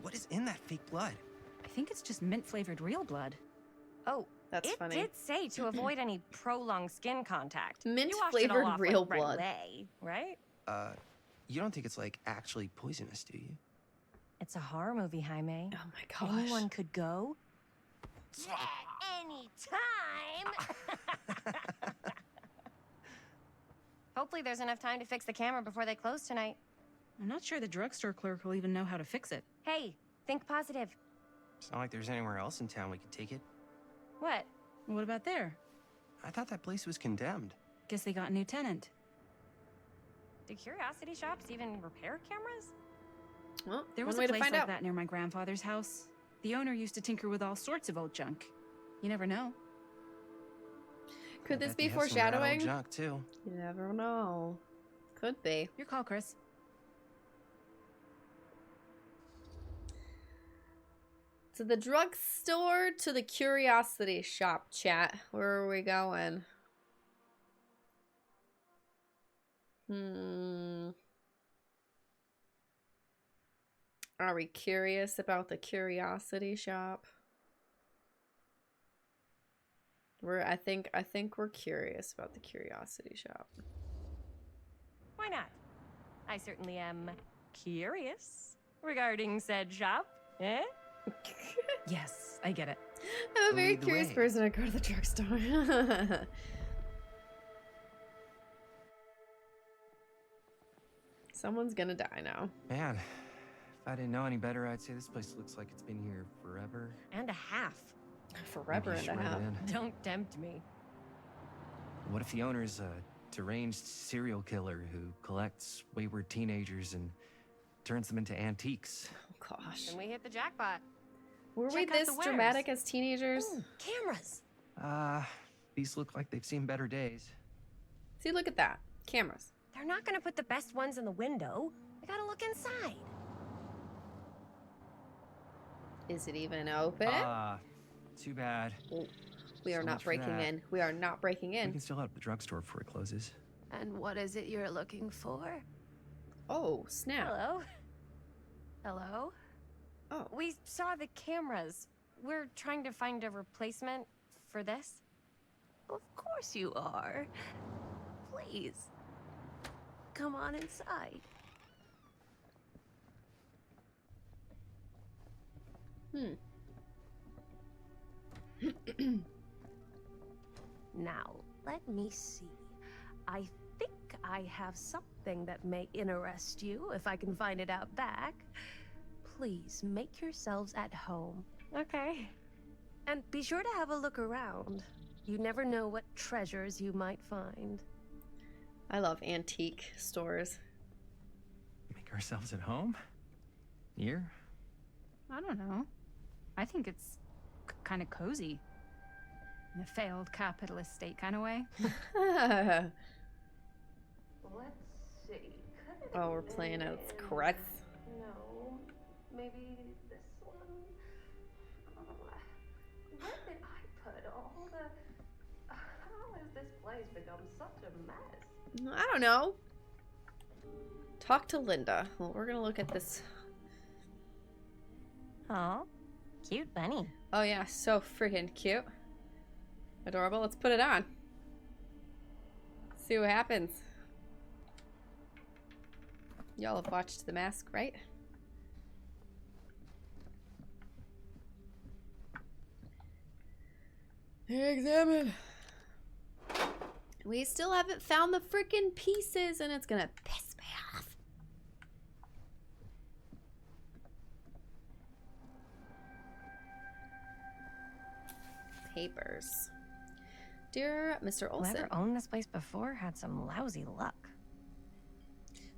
[SPEAKER 13] what is in that fake blood?
[SPEAKER 8] I think it's just mint-flavored real blood.
[SPEAKER 11] Oh,
[SPEAKER 1] That's funny.
[SPEAKER 11] It did say to avoid any prolonged skin contact.
[SPEAKER 1] Mint
[SPEAKER 11] You washed it all
[SPEAKER 1] flavored
[SPEAKER 11] off,
[SPEAKER 1] real
[SPEAKER 11] like, right
[SPEAKER 1] blood.
[SPEAKER 11] away, right?
[SPEAKER 13] You don't think it's, like, actually poisonous, do you?
[SPEAKER 11] It's a horror movie, Jaime.
[SPEAKER 1] Oh my gosh.
[SPEAKER 11] Anyone could go. At any time. Hopefully there's enough time to fix the camera before they close tonight.
[SPEAKER 8] I'm not sure the drugstore clerk will even know how to fix it.
[SPEAKER 11] Hey, think positive.
[SPEAKER 13] It's not like there's anywhere else in town we could take it.
[SPEAKER 11] What?
[SPEAKER 8] What about there?
[SPEAKER 13] I thought that place was condemned.
[SPEAKER 8] Guess they got a new tenant.
[SPEAKER 11] Do curiosity shops even repair cameras?
[SPEAKER 1] Well,
[SPEAKER 8] There was
[SPEAKER 1] one
[SPEAKER 8] a
[SPEAKER 1] way to
[SPEAKER 8] place
[SPEAKER 1] find
[SPEAKER 8] like
[SPEAKER 1] out.
[SPEAKER 8] that near my grandfather's house. The owner used to tinker with all sorts of old junk. You never know.
[SPEAKER 1] Could
[SPEAKER 13] I
[SPEAKER 1] this
[SPEAKER 13] bet
[SPEAKER 1] be
[SPEAKER 13] they have some rad old
[SPEAKER 1] foreshadowing?
[SPEAKER 13] junk, too.
[SPEAKER 1] You never know. Could be.
[SPEAKER 8] Your call, Chris.
[SPEAKER 1] To the drugstore, to the curiosity shop, chat. Where are we going? Are we curious about the curiosity shop? I think we're curious about the curiosity shop.
[SPEAKER 11] Why not? I certainly am curious regarding said shop. Eh?
[SPEAKER 8] Yes, I get it.
[SPEAKER 1] I'm a very
[SPEAKER 13] Lead the
[SPEAKER 1] curious
[SPEAKER 13] way.
[SPEAKER 1] person to go to the drugstore. Someone's gonna die now.
[SPEAKER 12] Man, if I didn't know any better, I'd say this place looks like it's been here forever.
[SPEAKER 11] And a half.
[SPEAKER 1] Forever
[SPEAKER 12] Maybe
[SPEAKER 1] and a
[SPEAKER 12] shred it
[SPEAKER 1] half.
[SPEAKER 12] in.
[SPEAKER 11] Don't tempt me.
[SPEAKER 12] What if the owner's a deranged serial killer who collects wayward teenagers and turns them into antiques?
[SPEAKER 1] Oh gosh.
[SPEAKER 11] Then we hit the jackpot.
[SPEAKER 1] Were we
[SPEAKER 11] Check out
[SPEAKER 1] this
[SPEAKER 11] the wares.
[SPEAKER 1] dramatic as teenagers?
[SPEAKER 11] Ooh, cameras.
[SPEAKER 12] These look like they've seen better days.
[SPEAKER 1] See, look at that. Cameras.
[SPEAKER 11] They're not gonna put the best ones in the window. We gotta look inside.
[SPEAKER 1] Is it even open?
[SPEAKER 12] Too bad.
[SPEAKER 1] We are
[SPEAKER 12] so
[SPEAKER 1] not
[SPEAKER 12] much for
[SPEAKER 1] breaking
[SPEAKER 12] that.
[SPEAKER 1] in. We are not breaking
[SPEAKER 12] We
[SPEAKER 1] in.
[SPEAKER 12] can still head to the drugstore before it closes.
[SPEAKER 11] And what is it you're looking for?
[SPEAKER 1] Oh, snap.
[SPEAKER 11] Hello? Hello?
[SPEAKER 1] Oh.
[SPEAKER 11] We saw the cameras. We're trying to find a replacement for this.
[SPEAKER 15] Of course you are. Please. Come on inside. Now, let me see. I think I have something that may interest you, if I can find it out back. Please make yourselves at home.
[SPEAKER 11] Okay.
[SPEAKER 15] And be sure to have a look around. You never know what treasures you might find.
[SPEAKER 1] I love antique stores.
[SPEAKER 12] Make ourselves at home? Here?
[SPEAKER 8] I don't know. I think it's kind of cozy. In a failed capitalist state kind of way.
[SPEAKER 15] Let's see. Could it
[SPEAKER 1] Oh, we're
[SPEAKER 15] have
[SPEAKER 1] playing
[SPEAKER 15] been
[SPEAKER 1] as
[SPEAKER 15] in-
[SPEAKER 1] Kretz.
[SPEAKER 15] No. Maybe this one. Where did I put all the... How has this place become such a mess?
[SPEAKER 1] I don't know. Talk to Linda. Well, we're gonna look at this.
[SPEAKER 11] Oh, cute bunny.
[SPEAKER 1] Oh yeah, so freaking cute. Adorable. Let's put it on. See what happens. Y'all have watched The Mask, right? Examine. We still haven't found the freaking pieces, and it's gonna piss me off. Papers. Dear Mr. Olson.
[SPEAKER 11] Whoever owned this place before had some lousy luck.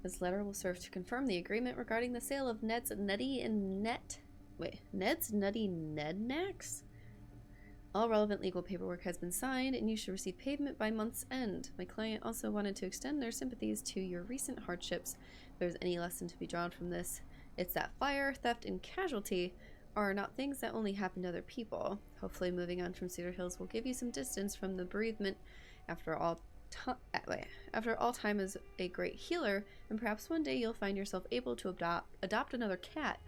[SPEAKER 1] This letter will serve to confirm the agreement regarding the sale of Ned's Nutty Nednacks? All relevant legal paperwork has been signed, and you should receive payment by month's end. My client also wanted to extend their sympathies to your recent hardships. If there's any lesson to be drawn from this, it's that fire, theft, and casualty are not things that only happen to other people. Hopefully moving on from Cedar Hills will give you some distance from the bereavement. After all time is a great healer, and perhaps one day you'll find yourself able to adopt another cat.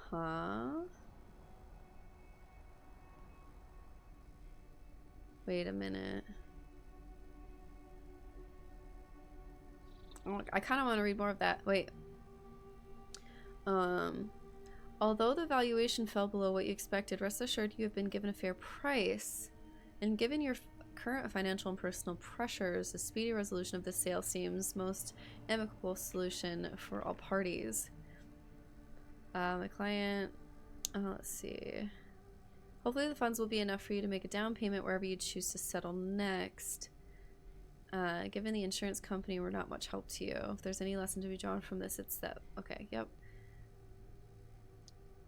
[SPEAKER 1] Huh? Wait a minute. Oh, I kind of want to read more of that. Wait. Although the valuation fell below what you expected, rest assured you have been given a fair price. And given your current financial and personal pressures, a speedy resolution of the sale seems most amicable solution for all parties. My client, let's see. Hopefully the funds will be enough for you to make a down payment wherever you choose to settle next. Given the insurance company were not much help to you. If there's any lesson to be drawn from this, it's that. Okay, yep.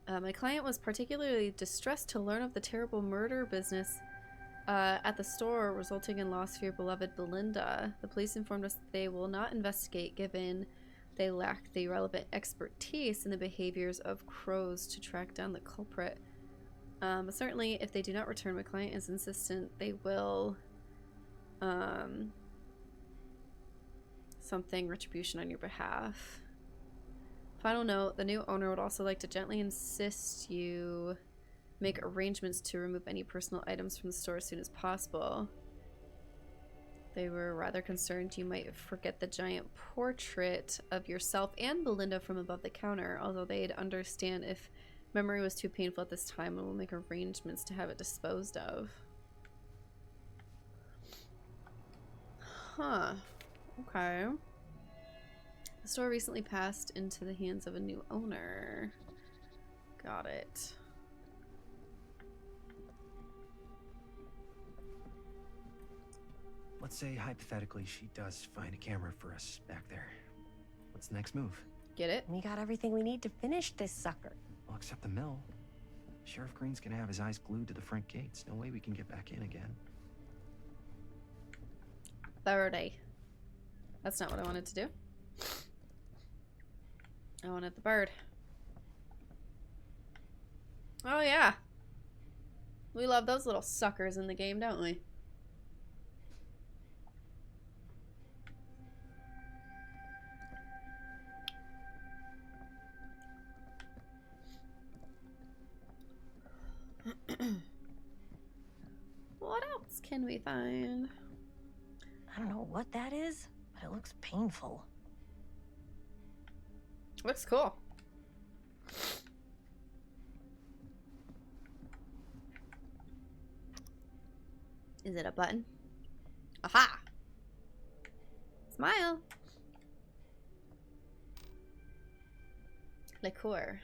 [SPEAKER 1] My client was particularly distressed to learn of the terrible murder business at the store, resulting in loss for your beloved Belinda. The police informed us that they will not investigate, given they lack the relevant expertise in the behaviors of crows to track down the culprit. But certainly, if they do not return, my client is insistent they will something retribution on your behalf. Final note, the new owner would also like to gently insist you make arrangements to remove any personal items from the store as soon as possible. They were rather concerned you might forget the giant portrait of yourself and Belinda from above the counter, although they'd understand if memory was too painful at this time and will make arrangements to have it disposed of. Huh. Okay. The store recently passed into the hands of a new owner. Got it.
[SPEAKER 12] Let's say, hypothetically, she does find a camera for us back there. What's the next move?
[SPEAKER 1] Get it?
[SPEAKER 11] We got everything we need to finish this sucker.
[SPEAKER 12] Well, except the mill. Sheriff Green's gonna have his eyes glued to the front gates. No way we can get back in again.
[SPEAKER 1] Birdie. That's not what I wanted to do. I wanted the bird. Oh yeah. We love those little suckers in the game, don't we? What else can we find?
[SPEAKER 11] I don't know what that is, but it looks painful.
[SPEAKER 1] Looks cool. Is it a button? Aha! Smile! Liqueur.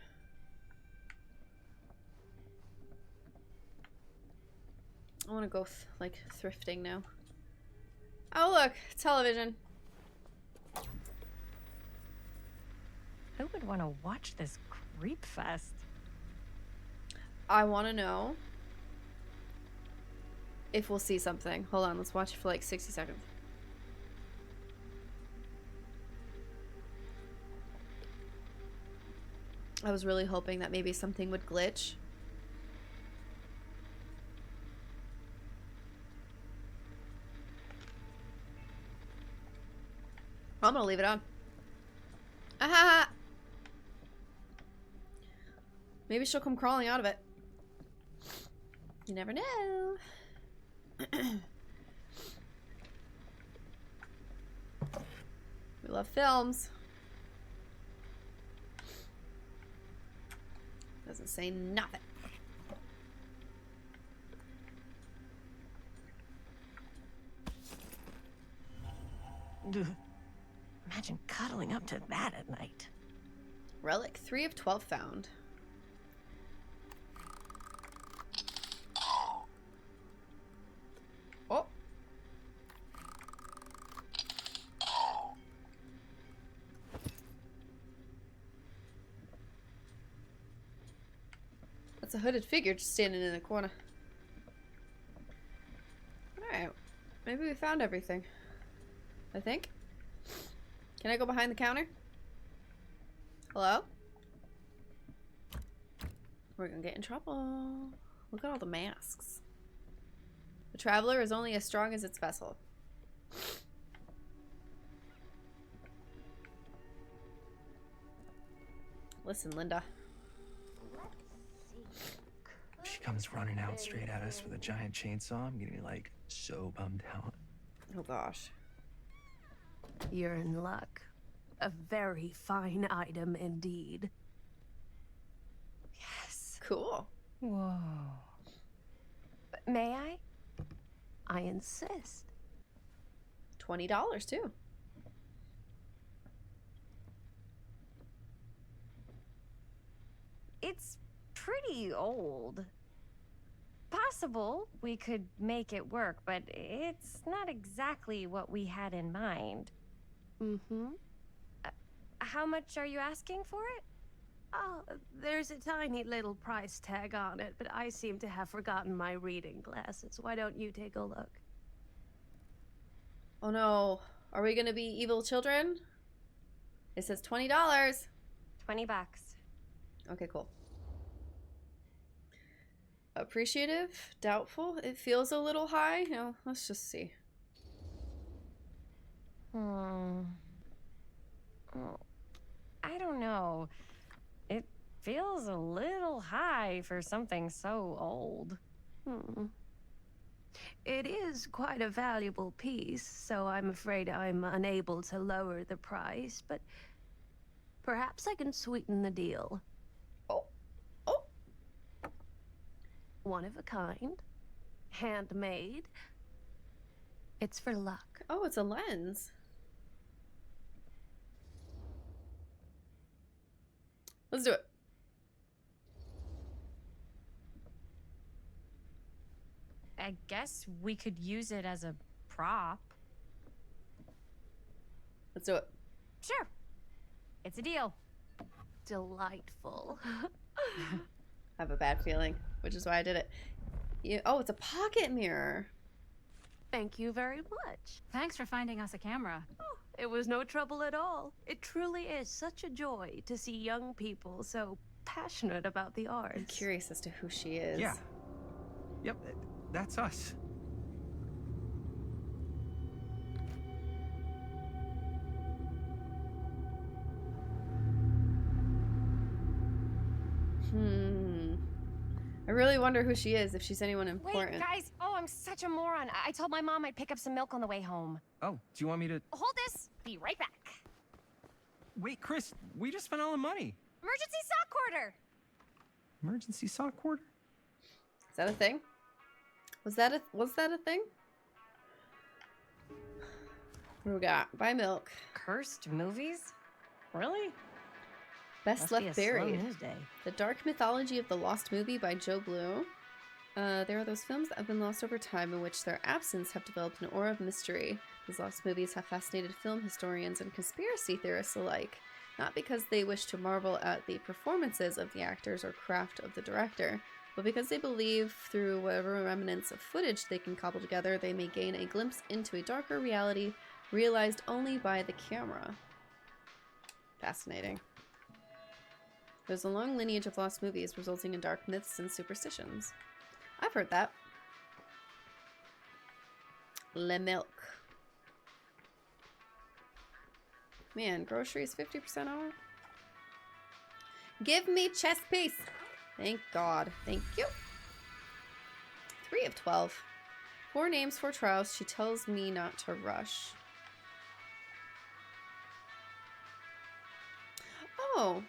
[SPEAKER 1] I want to go like thrifting now. Oh look, television.
[SPEAKER 11] Who would want to watch this creep fest?
[SPEAKER 1] I want to know if we'll see something. Hold on, let's watch it for like 60 seconds. I was really hoping that maybe something would glitch. I'm gonna leave it on. Aha! Maybe she'll come crawling out of it. You never know. We love films. Doesn't say nothing.
[SPEAKER 11] Imagine cuddling up to that at night.
[SPEAKER 1] Relic 3 of 12 found. Oh. That's a hooded figure just standing in the corner. Alright. Maybe we found everything. I think. Can I go behind the counter? Hello? We're gonna get in trouble. Look at all the masks. The traveler is only as strong as its vessel. Listen, Linda.
[SPEAKER 12] She comes running out straight at us with a giant chainsaw. I'm getting like so bummed out.
[SPEAKER 1] Oh gosh.
[SPEAKER 15] You're in luck. A very fine item indeed.
[SPEAKER 11] Yes.
[SPEAKER 1] Cool.
[SPEAKER 8] Whoa.
[SPEAKER 11] May I?
[SPEAKER 15] I insist.
[SPEAKER 1] $20 too.
[SPEAKER 11] It's pretty old. Possible we could make it work, but it's not exactly what we had in mind.
[SPEAKER 15] Mm-hmm.
[SPEAKER 11] How much are you asking for it?
[SPEAKER 15] Oh, there's a tiny little price tag on it, but I seem to have forgotten my reading glasses. Why don't you take a look?
[SPEAKER 1] Oh no. Are we gonna be evil children? It says $20.
[SPEAKER 11] 20 bucks.
[SPEAKER 1] Okay, cool. Appreciative? Doubtful? It feels a little high? No, let's just see.
[SPEAKER 11] Oh, I don't know. It feels a little high for something so old.
[SPEAKER 15] It is quite a valuable piece, so I'm afraid I'm unable to lower the price, but perhaps I can sweeten the deal.
[SPEAKER 1] Oh. Oh.
[SPEAKER 15] One of a kind. Handmade. It's for luck.
[SPEAKER 1] Oh, it's a lens. Let's do it.
[SPEAKER 11] I guess we could use it as a prop.
[SPEAKER 1] Let's do it.
[SPEAKER 11] Sure. It's a deal.
[SPEAKER 15] Delightful.
[SPEAKER 1] I have a bad feeling, which is why I did it. Oh, it's a pocket mirror.
[SPEAKER 15] Thank you very much.
[SPEAKER 8] Thanks for finding us a camera.
[SPEAKER 15] Oh, it was no trouble at all. It truly is such a joy to see young people so passionate about the arts.
[SPEAKER 1] I'm curious as to who she is.
[SPEAKER 12] Yeah. Yep, that's us.
[SPEAKER 1] I really wonder who she is, if she's anyone important.
[SPEAKER 11] Wait, guys. Oh, I'm such a moron. I told my mom I'd pick up some milk on the way home.
[SPEAKER 12] Oh, do you want me to...
[SPEAKER 11] Hold this. Be right back.
[SPEAKER 12] Wait, Chris, we just spent all the money.
[SPEAKER 11] Emergency sock quarter.
[SPEAKER 12] Emergency sock quarter?
[SPEAKER 1] Is that a thing? Was that a thing? What do we got? Buy milk.
[SPEAKER 11] Cursed movies? Really?
[SPEAKER 1] Best
[SPEAKER 11] Must be
[SPEAKER 1] Left
[SPEAKER 11] a slow
[SPEAKER 1] Buried.
[SPEAKER 11] news day.
[SPEAKER 1] The Dark Mythology of the Lost Movie by Joe Blue. There are those films that have been lost over time in which their absence have developed an aura of mystery. These lost movies have fascinated film historians and conspiracy theorists alike, not because they wish to marvel at the performances of the actors or craft of the director, but because they believe through whatever remnants of footage they can cobble together, they may gain a glimpse into a darker reality realized only by the camera. Fascinating. There's a long lineage of lost movies resulting in dark myths and superstitions. I've heard that. Le milk. Man, groceries 50% off. Give me chess piece. Thank God. Thank you. 3 of 12. 4 names, 4 trials. She tells me not to rush. Oh.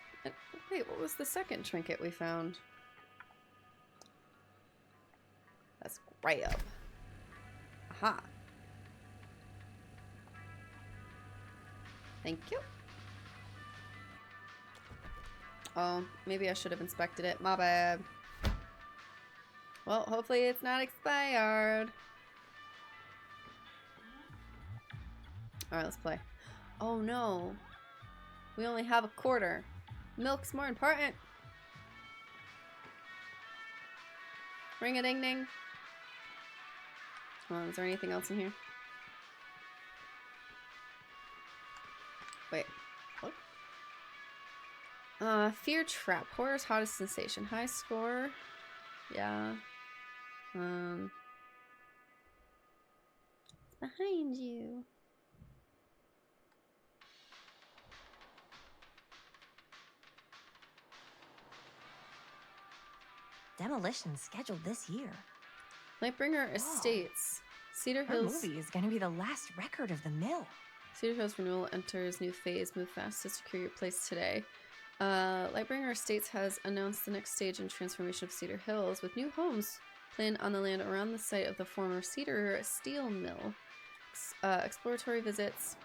[SPEAKER 1] Wait, what was the second trinket we found? That's right up. Aha. Thank you. Oh, maybe I should have inspected it. My bad. Well, hopefully it's not expired. Alright, let's play. Oh no. We only have a quarter. Milk's more important. Ring a ding ding. Hold on, is there anything else in here? Wait. What? Fear trap. Horror's hottest sensation. High score. Yeah. It's behind you.
[SPEAKER 11] Demolition scheduled this year.
[SPEAKER 1] Lightbringer Estates. Cedar
[SPEAKER 11] Her
[SPEAKER 1] Hills.
[SPEAKER 11] movie is going to be the last record of the mill.
[SPEAKER 1] Cedar Hills renewal enters new phase. Move fast to secure your place today. Lightbringer Estates has announced the next stage in transformation of Cedar Hills with new homes planned on the land around the site of the former Cedar Steel Mill. Exploratory visits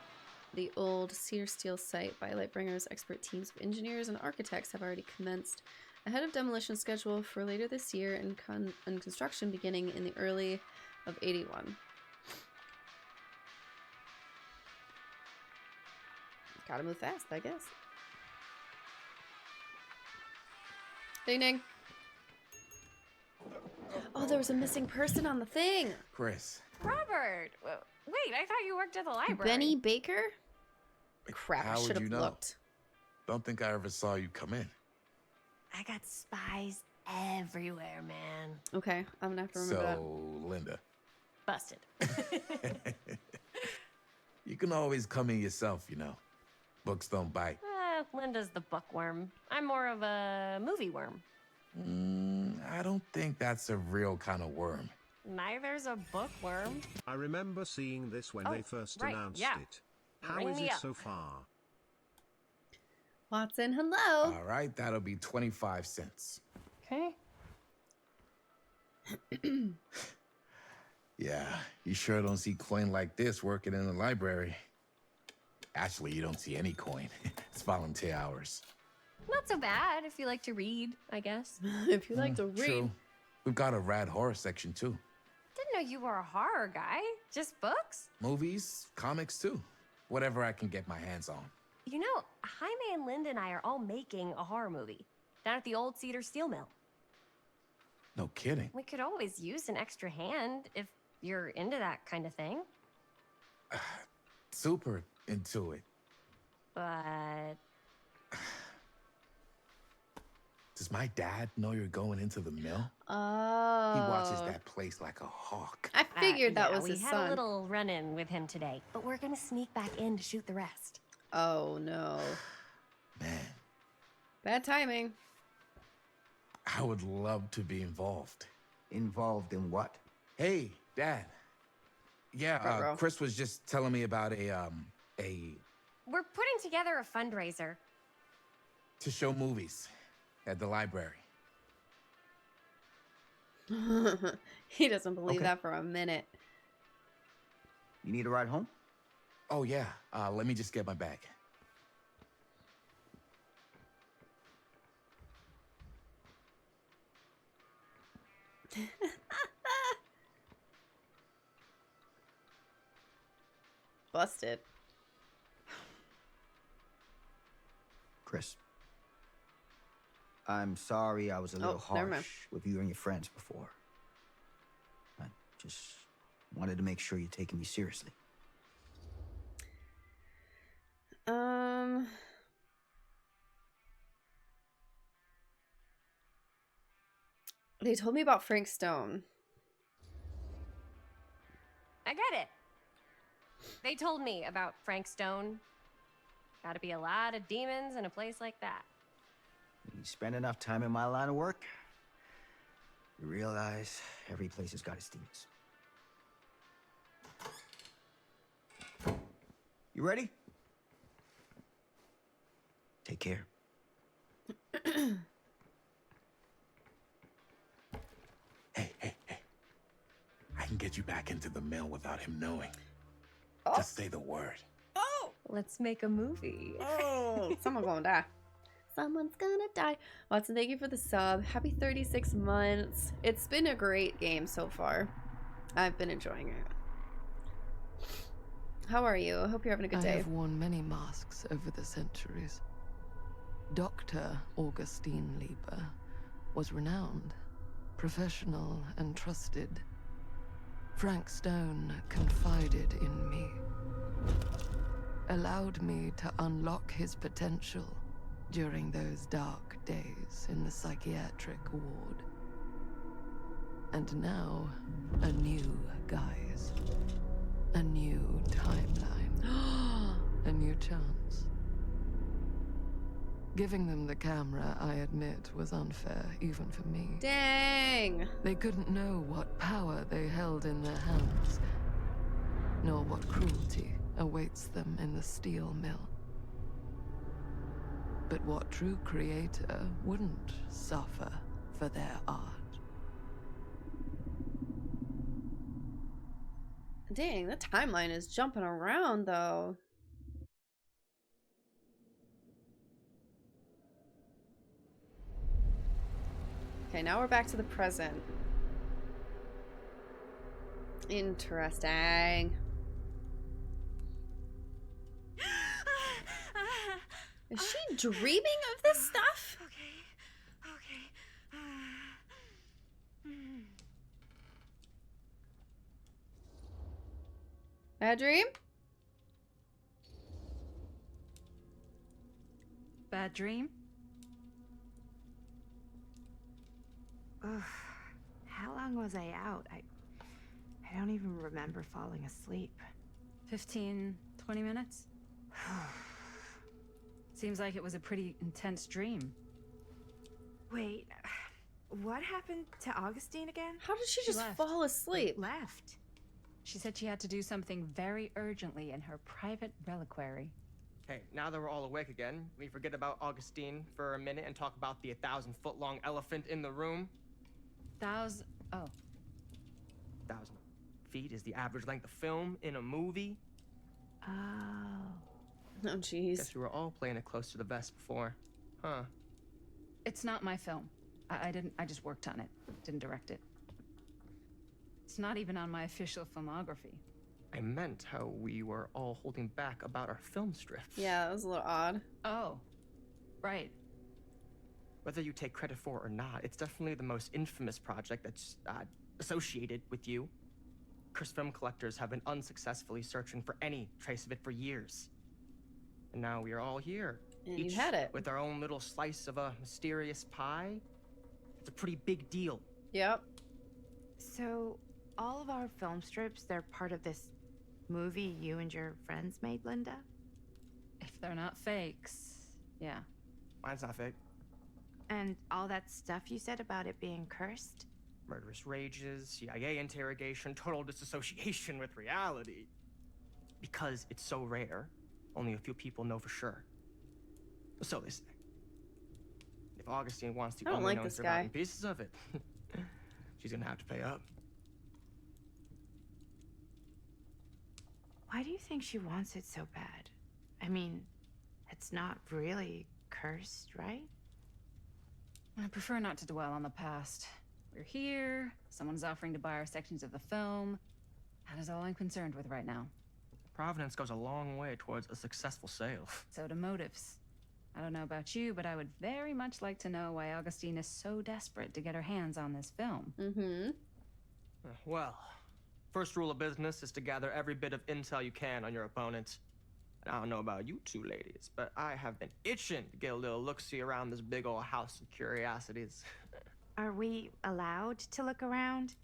[SPEAKER 1] the old Cedar Steel site by Lightbringer's expert teams of engineers and architects have already commenced. Ahead of demolition schedule for later this year and construction beginning in the early of 81. Gotta move fast, I guess. Ding ding. Oh, there was a missing person on the thing.
[SPEAKER 16] Chris.
[SPEAKER 11] Robert! Wait, I thought you worked at the library.
[SPEAKER 1] Benny Baker? Crap,
[SPEAKER 16] How
[SPEAKER 1] I should
[SPEAKER 16] would you
[SPEAKER 1] have
[SPEAKER 16] know?
[SPEAKER 1] looked.
[SPEAKER 16] Don't think I ever saw you come in.
[SPEAKER 11] I got spies everywhere, man.
[SPEAKER 1] Okay, I'm gonna have to remember
[SPEAKER 16] So, Linda,
[SPEAKER 11] Busted.
[SPEAKER 16] you can always come in yourself, you know. Books don't bite.
[SPEAKER 11] Linda's the bookworm. I'm more of a movie worm.
[SPEAKER 16] I don't think that's a real kind of worm.
[SPEAKER 11] Neither's a bookworm.
[SPEAKER 17] I remember seeing this when they first
[SPEAKER 11] right,
[SPEAKER 17] announced
[SPEAKER 11] yeah.
[SPEAKER 17] it. How
[SPEAKER 11] Ring
[SPEAKER 17] is
[SPEAKER 11] me
[SPEAKER 17] it
[SPEAKER 11] up.
[SPEAKER 17] so far?
[SPEAKER 1] that. Watson, hello.
[SPEAKER 16] All right, that'll be 25 cents.
[SPEAKER 11] Okay.
[SPEAKER 16] Yeah, you sure don't see coin like this working in the library. Actually, you don't see any coin. It's volunteer hours.
[SPEAKER 11] Not so bad if you like to read, I guess.
[SPEAKER 1] If you like to read.
[SPEAKER 16] True. We've got a rad horror section, too.
[SPEAKER 11] Didn't know you were a horror guy. Just books?
[SPEAKER 16] Movies, comics, too. Whatever I can get my hands on.
[SPEAKER 11] You know, Jaime and Linda and I are all making a horror movie down at the old Cedar Steel Mill.
[SPEAKER 16] No kidding.
[SPEAKER 11] We could always use an extra hand if you're into that kind of thing.
[SPEAKER 16] Super into it.
[SPEAKER 11] But
[SPEAKER 16] Does my dad know you're going into the mill?
[SPEAKER 1] Oh.
[SPEAKER 16] He watches that place like a hawk.
[SPEAKER 1] I figured that
[SPEAKER 11] yeah,
[SPEAKER 1] was his
[SPEAKER 11] we had
[SPEAKER 1] son.
[SPEAKER 11] a little run-in with him today, but we're gonna sneak back in to shoot the rest.
[SPEAKER 1] Oh no.
[SPEAKER 16] Man,
[SPEAKER 1] Bad timing.
[SPEAKER 16] I would love to be involved.
[SPEAKER 3] Involved in what?
[SPEAKER 16] Hey, Dad. Yeah,
[SPEAKER 1] Ruh-roh.
[SPEAKER 16] Chris was just telling me about a
[SPEAKER 11] We're putting together a fundraiser.
[SPEAKER 16] to show movies at the library.
[SPEAKER 1] He doesn't believe
[SPEAKER 3] Okay.
[SPEAKER 1] that for a minute.
[SPEAKER 3] You need a ride home?
[SPEAKER 16] Oh yeah, let me just get my bag.
[SPEAKER 1] Busted.
[SPEAKER 3] Chris. I'm sorry I was a little
[SPEAKER 1] Oh, never mind.
[SPEAKER 3] harsh with you and your friends before. I just wanted to make sure you're taking me seriously.
[SPEAKER 1] They told me about Frank Stone.
[SPEAKER 11] I get it. They told me about Frank Stone. Gotta be a lot of demons in a place like that.
[SPEAKER 3] You spend enough time in my line of work, you realize every place has got its demons. You ready? Take care.
[SPEAKER 16] I can get you back into the mill without him knowing. Just say the word.
[SPEAKER 1] Oh!
[SPEAKER 11] Let's make a movie.
[SPEAKER 1] Oh! Someone's gonna die. Someone's gonna die. Watson, thank you for the sub. Happy 36 months. It's been a great game so far. I've been enjoying it. How are you? I hope you're having a good day.
[SPEAKER 2] I have worn many masks over the centuries. Dr. Augustine Lieber was renowned, professional, and trusted. Frank Stone confided in me, allowed me to unlock his potential during those dark days in the psychiatric ward. And now, a new guise, a new timeline, a new chance. Giving them the camera, I admit, was unfair, even for me.
[SPEAKER 1] Dang!
[SPEAKER 2] They couldn't know what power they held in their hands, nor what cruelty awaits them in the steel mill. But what true creator wouldn't suffer for their art?
[SPEAKER 1] Dang, the timeline is jumping around, though. Okay, now we're back to the present. Interesting. Is she dreaming of this stuff? Bad dream?
[SPEAKER 8] Bad dream?
[SPEAKER 6] Ugh. How long was I out? I don't even remember falling asleep.
[SPEAKER 8] 15, 20 minutes? Seems like it was a pretty intense dream.
[SPEAKER 6] Wait, what happened to Augustine again?
[SPEAKER 1] How did she just
[SPEAKER 8] left.
[SPEAKER 1] fall asleep?
[SPEAKER 8] Left. She said she had to do something very urgently in her private reliquary.
[SPEAKER 9] Hey, now that we're all awake again, we forget about Augustine for a minute and talk about the 1,000-foot-long elephant in the room.
[SPEAKER 8] Oh.
[SPEAKER 9] 1,000 feet is the average length of film in a movie.
[SPEAKER 1] Oh, jeez.
[SPEAKER 9] Guess we were all playing it close to the vest before, huh?
[SPEAKER 8] It's not my film. I just worked on it. Didn't direct it. It's not even on my official filmography.
[SPEAKER 9] I meant how we were all holding back about our film strips.
[SPEAKER 1] Yeah, that was a little odd.
[SPEAKER 8] Oh, right.
[SPEAKER 9] Whether you take credit for it or not, it's definitely the most infamous project that's associated with you. Cursed film collectors have been unsuccessfully searching for any trace of it for years. And now we are all here.
[SPEAKER 1] And
[SPEAKER 9] each
[SPEAKER 1] you had it.
[SPEAKER 9] with our own little slice of a mysterious pie. It's a pretty big deal.
[SPEAKER 1] Yep.
[SPEAKER 6] So, all of our film strips, they're part of this movie you and your friends made, Linda?
[SPEAKER 8] If they're not fakes, yeah.
[SPEAKER 9] Mine's not fake.
[SPEAKER 6] And all that stuff you said about it being cursed?
[SPEAKER 9] Murderous rages, CIA interrogation, total disassociation with reality. Because it's so rare, only a few people know for sure. So they say. If Augustine wants the only known surviving pieces of it, she's gonna have to pay up.
[SPEAKER 6] Why do you think she wants it so bad? I mean, it's not really cursed, right?
[SPEAKER 8] I prefer not to dwell on the past. We're here, someone's offering to buy our sections of the film. That is all I'm concerned with right now.
[SPEAKER 9] Providence goes a long way towards a successful sale.
[SPEAKER 8] So do motives. I don't know about you, but I would very much like to know why Augustine is so desperate to get her hands on this film.
[SPEAKER 1] Mm-hmm.
[SPEAKER 9] Well, first rule of business is to gather every bit of intel you can on your opponent. And I don't know about you two ladies, but I have been itching to get a little look-see around this big old house of curiosities.
[SPEAKER 6] Are we allowed to look around?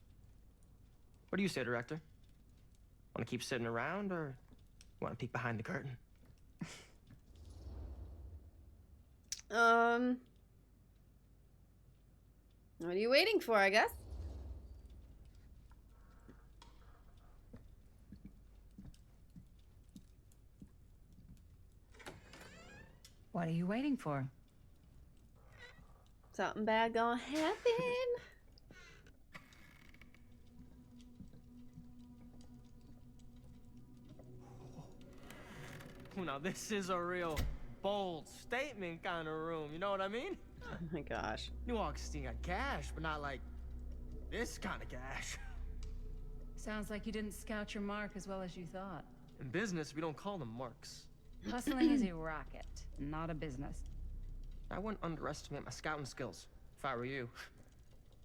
[SPEAKER 9] What do you say, director? Want to keep sitting around, or want to peek behind the curtain?
[SPEAKER 1] What are you waiting for, I guess?
[SPEAKER 8] What are you waiting for?
[SPEAKER 1] Something bad gonna happen.
[SPEAKER 9] Now this is a real bold statement kind of room, you know what I mean?
[SPEAKER 1] Oh my gosh.
[SPEAKER 9] New Augustine got cash, but not like this kind of cash.
[SPEAKER 8] Sounds like you didn't scout your mark as well as you thought.
[SPEAKER 9] In business, we don't call them marks.
[SPEAKER 8] Hustling is a racket, not a business.
[SPEAKER 9] I wouldn't underestimate my scouting skills, if I were you.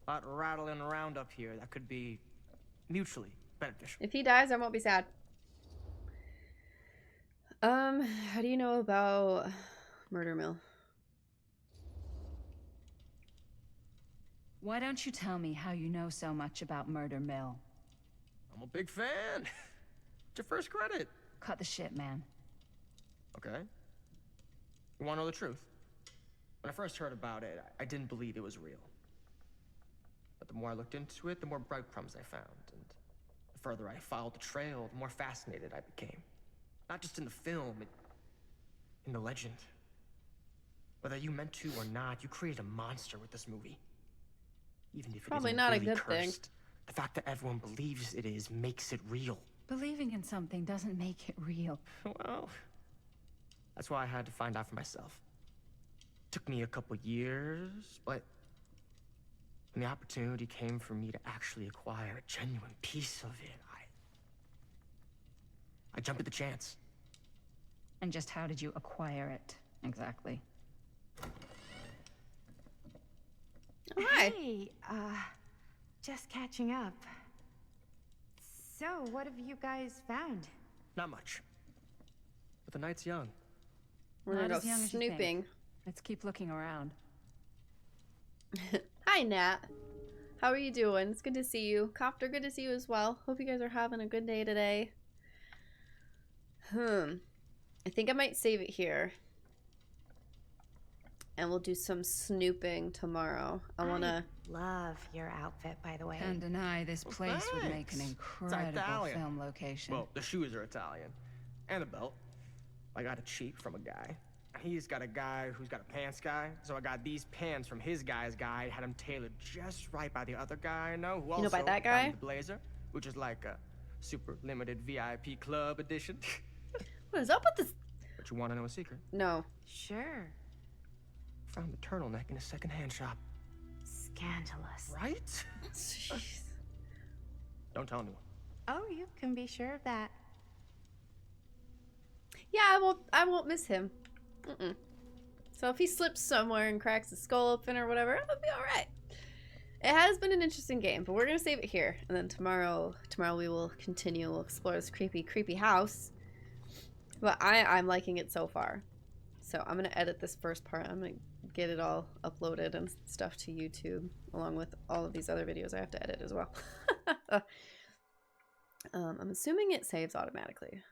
[SPEAKER 9] A lot rattling around up here that could be mutually beneficial.
[SPEAKER 1] If he dies, I won't be sad. How do you know about Murder Mill?
[SPEAKER 8] Why don't you tell me how you know so much about Murder Mill?
[SPEAKER 9] I'm a big fan. It's your first credit.
[SPEAKER 8] Cut the shit, man.
[SPEAKER 9] Okay. You want to know the truth? When I first heard about it, I didn't believe it was real. But the more I looked into it, the more breadcrumbs I found. And the further I followed the trail, the more fascinated I became. Not just in the film, in the legend. Whether you meant to or not, you created a monster with this movie. Even if
[SPEAKER 1] Probably
[SPEAKER 9] it isn't
[SPEAKER 1] not a
[SPEAKER 9] really
[SPEAKER 1] good
[SPEAKER 9] cursed, thing. The fact that everyone believes it is makes it real.
[SPEAKER 8] Believing in something doesn't make it real.
[SPEAKER 9] Well, that's why I had to find out for myself. Took me a couple years, but when the opportunity came for me to actually acquire a genuine piece of it, I jumped at the chance.
[SPEAKER 8] And just how did you acquire it, exactly?
[SPEAKER 1] Oh, hi.
[SPEAKER 14] Hey, just catching up. So, what have you guys found?
[SPEAKER 9] Not much. But the night's young.
[SPEAKER 1] We're gonna
[SPEAKER 8] Not
[SPEAKER 1] go
[SPEAKER 8] as young as you think.
[SPEAKER 1] snooping.
[SPEAKER 8] Let's keep looking around.
[SPEAKER 1] Hi, Nat. How are you doing? It's good to see you. Copter, good to see you as well. Hope you guys are having a good day today. I think I might save it here. And we'll do some snooping tomorrow. I
[SPEAKER 11] love your outfit, by the way.
[SPEAKER 8] Can't deny this place would make an
[SPEAKER 9] It's
[SPEAKER 8] incredible
[SPEAKER 9] Italian.
[SPEAKER 8] film location.
[SPEAKER 9] Well, the shoes are Italian. And the belt. I got it cheap from a guy. He's got a guy who's got a pants guy. So I got these pants from his guy's guy. Had them tailored just right by the other guy I know. Who also
[SPEAKER 1] by that
[SPEAKER 9] got
[SPEAKER 1] guy?
[SPEAKER 9] me the blazer, which is like a super limited VIP club edition.
[SPEAKER 1] What is up with this?
[SPEAKER 9] But you want to know a secret?
[SPEAKER 1] No.
[SPEAKER 14] Sure.
[SPEAKER 9] Found the turtleneck in a secondhand shop.
[SPEAKER 14] Scandalous.
[SPEAKER 9] Right?
[SPEAKER 1] Jeez.
[SPEAKER 9] Don't tell anyone.
[SPEAKER 14] Oh, you can be sure of that.
[SPEAKER 1] Yeah, I won't miss him. So if he slips somewhere and cracks his skull open or whatever, it'll be alright. It has been an interesting game, but we're gonna save it here. And then tomorrow we will continue. We'll explore this creepy house. But I'm liking it so far. So I'm gonna edit this first part. I'm gonna get it all uploaded and stuff to YouTube, along with all of these other videos I have to edit as well. I'm assuming it saves automatically.